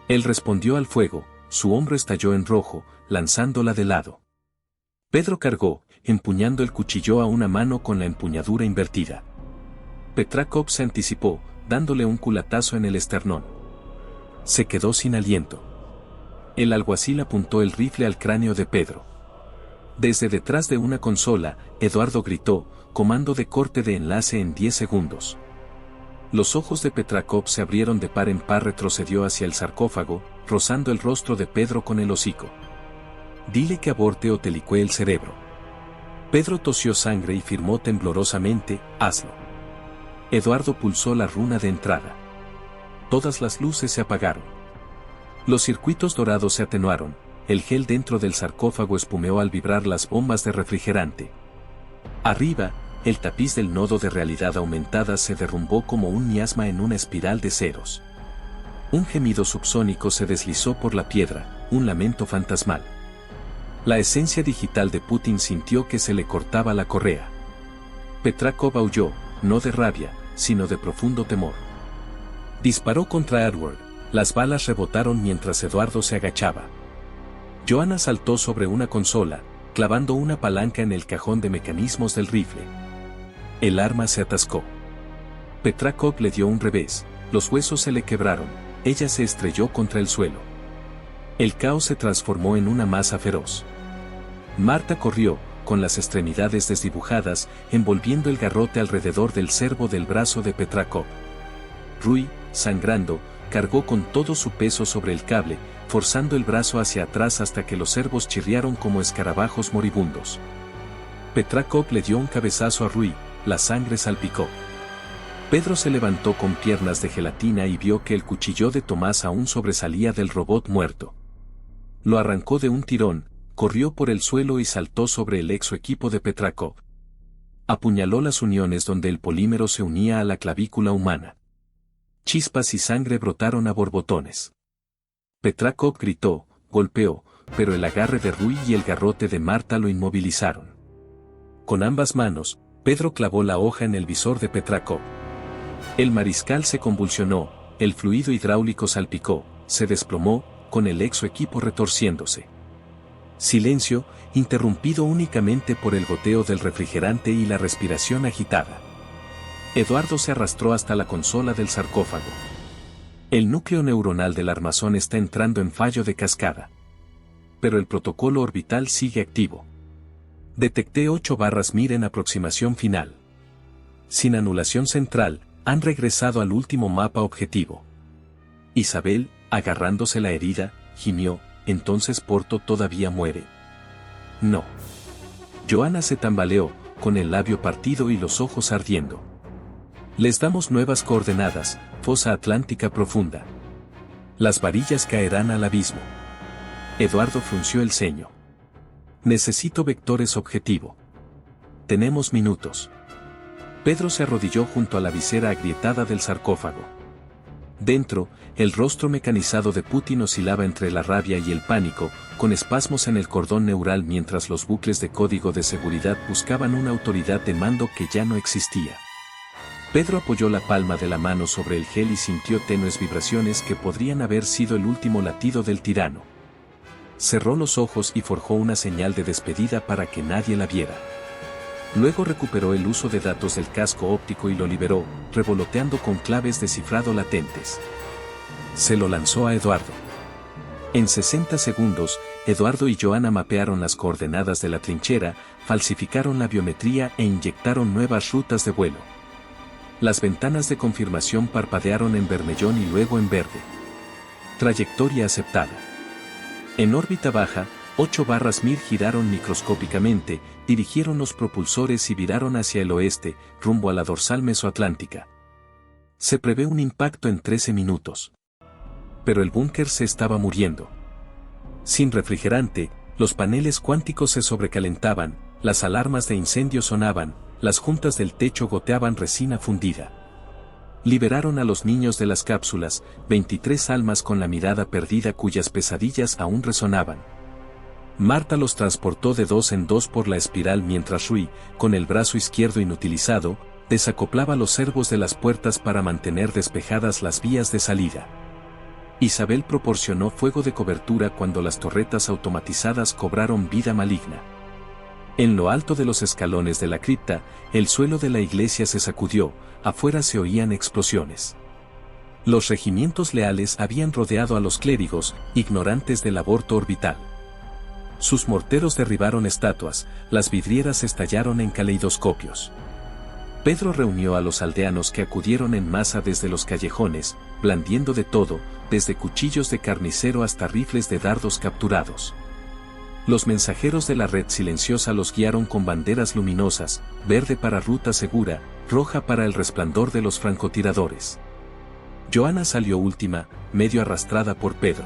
Él respondió al fuego, su hombro estalló en rojo, lanzándola de lado. Pedro cargó, empuñando el cuchillo a una mano con la empuñadura invertida. Petrakov se anticipó, dándole un culatazo en el esternón. Se quedó sin aliento. El alguacil apuntó el rifle al cráneo de Pedro. Desde detrás de una consola, Eduardo gritó, comando de corte de enlace en 10 segundos. Los ojos de Petrakov se abrieron de par en par, retrocedió hacia el sarcófago, rozando el rostro de Pedro con el hocico. Dile que aborte o te licuee el cerebro. Pedro tosió sangre y firmó temblorosamente, hazlo. Eduardo pulsó la runa de entrada. Todas las luces se apagaron. Los circuitos dorados se atenuaron, el gel dentro del sarcófago espumeó al vibrar las bombas de refrigerante. Arriba, el tapiz del nodo de realidad aumentada se derrumbó como un miasma en una espiral de ceros. Un gemido subsónico se deslizó por la piedra, un lamento fantasmal. La esencia digital de Putin sintió que se le cortaba la correa. Petrakov aulló, no de rabia, sino de profundo temor. Disparó contra Edward, las balas rebotaron mientras Eduardo se agachaba. Joanna saltó sobre una consola, clavando una palanca en el cajón de mecanismos del rifle. El arma se atascó. Petrakov le dio un revés, los huesos se le quebraron, ella se estrelló contra el suelo. El caos se transformó en una masa feroz. Marta corrió, con las extremidades desdibujadas, envolviendo el garrote alrededor del cervo del brazo de Petrakov. Rui, sangrando, cargó con todo su peso sobre el cable, forzando el brazo hacia atrás hasta que los cervos chirriaron como escarabajos moribundos. Petrakov le dio un cabezazo a Rui, la sangre salpicó. Pedro se levantó con piernas de gelatina y vio que el cuchillo de Tomás aún sobresalía del robot muerto. Lo arrancó de un tirón, corrió por el suelo y saltó sobre el exoequipo de Petrakov. Apuñaló las uniones donde el polímero se unía a la clavícula humana. Chispas y sangre brotaron a borbotones. Petrakov gritó, golpeó, pero el agarre de Rui y el garrote de Marta lo inmovilizaron. Con ambas manos, Pedro clavó la hoja en el visor de Petrakov. El mariscal se convulsionó, el fluido hidráulico salpicó, se desplomó, con el exoequipo retorciéndose. Silencio, interrumpido únicamente por el goteo del refrigerante y la respiración agitada. Eduardo se arrastró hasta la consola del sarcófago. El núcleo neuronal del armazón está entrando en fallo de cascada. Pero el protocolo orbital sigue activo. Detecté 8/1000 en aproximación final. Sin anulación central, han regresado al último mapa objetivo. Isabel, agarrándose la herida, gimió, entonces Porto todavía muere. No. Joanna se tambaleó, con el labio partido y los ojos ardiendo. Les damos nuevas coordenadas, fosa atlántica profunda. Las varillas caerán al abismo. Eduardo frunció el ceño. Necesito vectores objetivo. Tenemos minutos. Pedro se arrodilló junto a la visera agrietada del sarcófago. Dentro, el rostro mecanizado de Putin oscilaba entre la rabia y el pánico, con espasmos en el cordón neural mientras los bucles de código de seguridad buscaban una autoridad de mando que ya no existía. Pedro apoyó la palma de la mano sobre el gel y sintió tenues vibraciones que podrían haber sido el último latido del tirano. Cerró los ojos y forjó una señal de despedida para que nadie la viera. Luego recuperó el uso de datos del casco óptico y lo liberó, revoloteando con claves de cifrado latentes. Se lo lanzó a Eduardo. En 60 segundos, Eduardo y Joanna mapearon las coordenadas de la trinchera, falsificaron la biometría e inyectaron nuevas rutas de vuelo. Las ventanas de confirmación parpadearon en vermellón y luego en verde. Trayectoria aceptada. En órbita baja, 8/1000 giraron microscópicamente, dirigieron los propulsores y viraron hacia el oeste, rumbo a la dorsal mesoatlántica. Se prevé un impacto en 13 minutos. Pero el búnker se estaba muriendo. Sin refrigerante, los paneles cuánticos se sobrecalentaban, las alarmas de incendio sonaban, las juntas del techo goteaban resina fundida. Liberaron a los niños de las cápsulas, 23 almas con la mirada perdida cuyas pesadillas aún resonaban. Marta los transportó de dos en dos por la espiral mientras Rui, con el brazo izquierdo inutilizado, desacoplaba los servos de las puertas para mantener despejadas las vías de salida. Isabel proporcionó fuego de cobertura cuando las torretas automatizadas cobraron vida maligna. En lo alto de los escalones de la cripta, el suelo de la iglesia se sacudió, afuera se oían explosiones. Los regimientos leales habían rodeado a los clérigos, ignorantes del aborto orbital. Sus morteros derribaron estatuas, las vidrieras estallaron en caleidoscopios. Pedro reunió a los aldeanos que acudieron en masa desde los callejones, blandiendo de todo, desde cuchillos de carnicero hasta rifles de dardos capturados. Los mensajeros de la red silenciosa los guiaron con banderas luminosas, verde para ruta segura, roja para el resplandor de los francotiradores. Joana salió última, medio arrastrada por Pedro.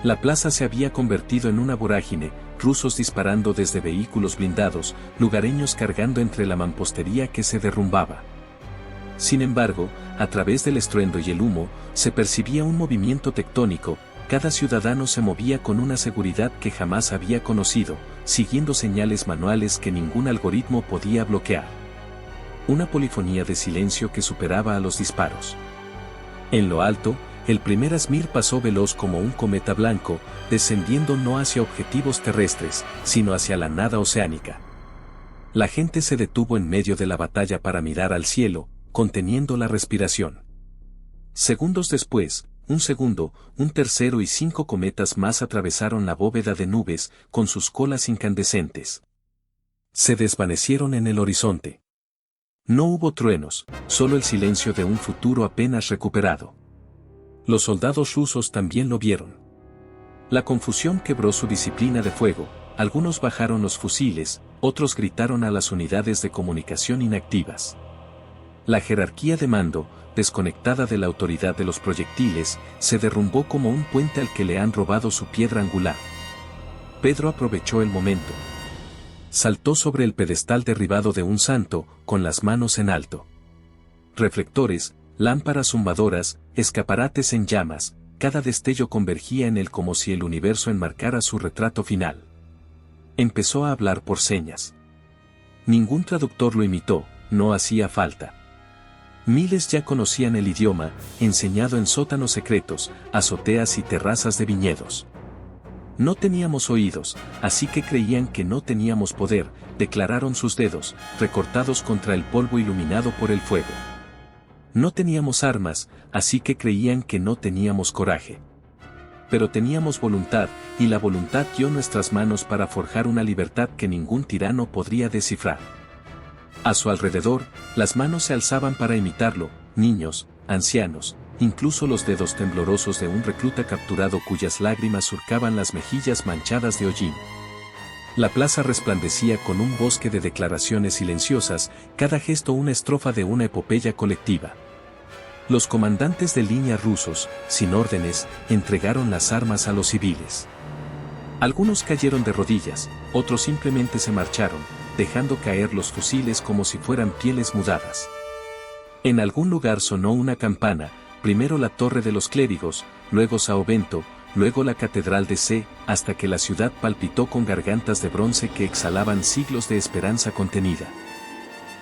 La plaza se había convertido en una vorágine, rusos disparando desde vehículos blindados, lugareños cargando entre la mampostería que se derrumbaba. Sin embargo, a través del estruendo y el humo, se percibía un movimiento tectónico, cada ciudadano se movía con una seguridad que jamás había conocido, siguiendo señales manuales que ningún algoritmo podía bloquear. Una polifonía de silencio que superaba a los disparos. En lo alto, el primer Asmir pasó veloz como un cometa blanco, descendiendo no hacia objetivos terrestres, sino hacia la nada oceánica. La gente se detuvo en medio de la batalla para mirar al cielo, conteniendo la respiración. Segundos después, un segundo, un tercero y 5 cometas más atravesaron la bóveda de nubes, con sus colas incandescentes. Se desvanecieron en el horizonte. No hubo truenos, solo el silencio de un futuro apenas recuperado. Los soldados rusos también lo vieron. La confusión quebró su disciplina de fuego, algunos bajaron los fusiles, otros gritaron a las unidades de comunicación inactivas. La jerarquía de mando, desconectada de la autoridad de los proyectiles, se derrumbó como un puente al que le han robado su piedra angular. Pedro aprovechó el momento. Saltó sobre el pedestal derribado de un santo, con las manos en alto. Reflectores, lámparas zumbadoras, escaparates en llamas, cada destello convergía en él como si el universo enmarcara su retrato final. Empezó a hablar por señas. Ningún traductor lo imitó, no hacía falta. Miles ya conocían el idioma, enseñado en sótanos secretos, azoteas y terrazas de viñedos. No teníamos oídos, así que creían que no teníamos poder, declararon sus dedos, recortados contra el polvo iluminado por el fuego. No teníamos armas, así que creían que no teníamos coraje. Pero teníamos voluntad, y la voluntad guió nuestras manos para forjar una libertad que ningún tirano podría descifrar. A su alrededor, las manos se alzaban para imitarlo, niños, ancianos, incluso los dedos temblorosos de un recluta capturado cuyas lágrimas surcaban las mejillas manchadas de hollín. La plaza resplandecía con un bosque de declaraciones silenciosas, cada gesto una estrofa de una epopeya colectiva. Los comandantes de línea rusos, sin órdenes, entregaron las armas a los civiles. Algunos cayeron de rodillas, otros simplemente se marcharon, dejando caer los fusiles como si fueran pieles mudadas. En algún lugar sonó una campana, primero la torre de los clérigos, luego Sao Bento, luego la catedral de C, hasta que la ciudad palpitó con gargantas de bronce que exhalaban siglos de esperanza contenida.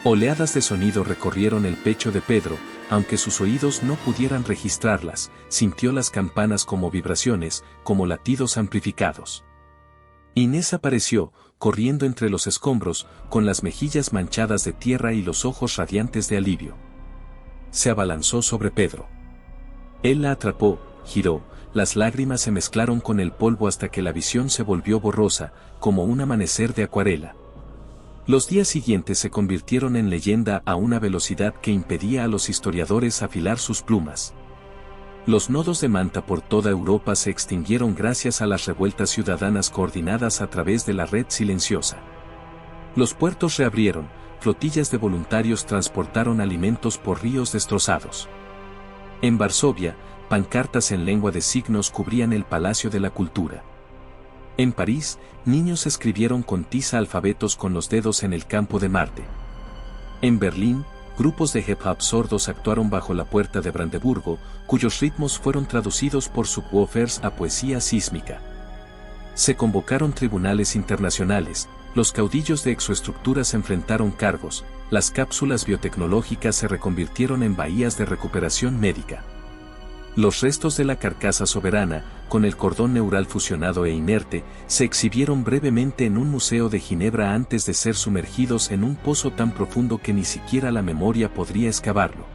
Oleadas de sonido recorrieron el pecho de Pedro, aunque sus oídos no pudieran registrarlas, sintió las campanas como vibraciones, como latidos amplificados. Inés apareció, corriendo entre los escombros, con las mejillas manchadas de tierra y los ojos radiantes de alivio. Se abalanzó sobre Pedro. Él la atrapó, giró, las lágrimas se mezclaron con el polvo hasta que la visión se volvió borrosa, como un amanecer de acuarela. Los días siguientes se convirtieron en leyenda a una velocidad que impedía a los historiadores afilar sus plumas. Los nodos de manta por toda Europa se extinguieron gracias a las revueltas ciudadanas coordinadas a través de la red silenciosa. Los puertos reabrieron, flotillas de voluntarios transportaron alimentos por ríos destrozados. En Varsovia, pancartas en lengua de signos cubrían el Palacio de la Cultura. En París, niños escribieron con tiza alfabetos con los dedos en el campo de Marte. En Berlín, grupos de hip hop sordos actuaron bajo la puerta de Brandeburgo, cuyos ritmos fueron traducidos por subwoofers a poesía sísmica. Se convocaron tribunales internacionales, los caudillos de exoestructuras enfrentaron cargos, las cápsulas biotecnológicas se reconvirtieron en bahías de recuperación médica. Los restos de la carcasa soberana, con el cordón neural fusionado e inerte, se exhibieron brevemente en un museo de Ginebra antes de ser sumergidos en un pozo tan profundo que ni siquiera la memoria podría excavarlo.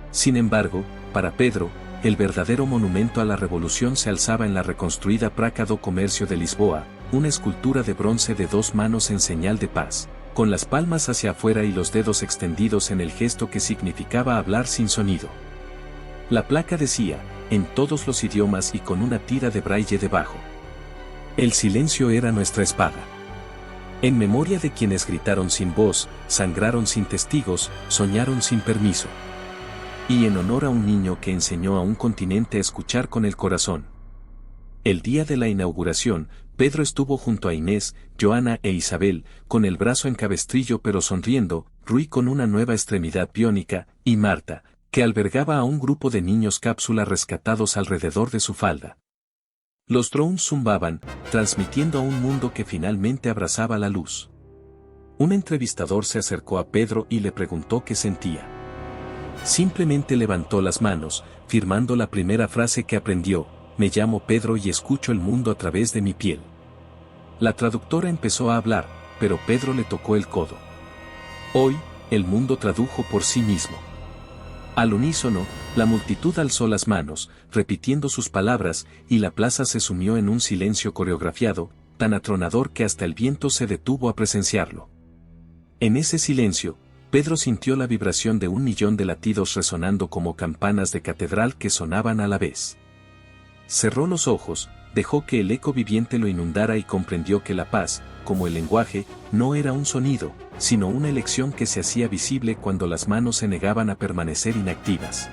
Sin embargo, para Pedro, el verdadero monumento a la revolución se alzaba en la reconstruida Praça do Comércio de Lisboa, una escultura de bronce de 2 manos en señal de paz, con las palmas hacia afuera y los dedos extendidos en el gesto que significaba hablar sin sonido. La placa decía, en todos los idiomas y con una tira de braille debajo: el silencio era nuestra espada. En memoria de quienes gritaron sin voz, sangraron sin testigos, soñaron sin permiso. Y en honor a un niño que enseñó a un continente a escuchar con el corazón. El día de la inauguración, Pedro estuvo junto a Inés, Joana e Isabel, con el brazo en cabestrillo pero sonriendo, Rui con una nueva extremidad biónica, y Marta, que albergaba a un grupo de niños cápsula rescatados alrededor de su falda. Los drones zumbaban, transmitiendo a un mundo que finalmente abrazaba la luz. Un entrevistador se acercó a Pedro y le preguntó qué sentía. Simplemente levantó las manos, firmando la primera frase que aprendió: me llamo Pedro y escucho el mundo a través de mi piel. La traductora empezó a hablar, pero Pedro le tocó el codo. Hoy, el mundo tradujo por sí mismo. Al unísono, la multitud alzó las manos, repitiendo sus palabras, y la plaza se sumió en un silencio coreografiado, tan atronador que hasta el viento se detuvo a presenciarlo. En ese silencio, Pedro sintió la vibración de 1.000.000 de latidos resonando como campanas de catedral que sonaban a la vez. Cerró los ojos, dejó que el eco viviente lo inundara y comprendió que la paz, como el lenguaje, no era un sonido, sino una elección que se hacía visible cuando las manos se negaban a permanecer inactivas.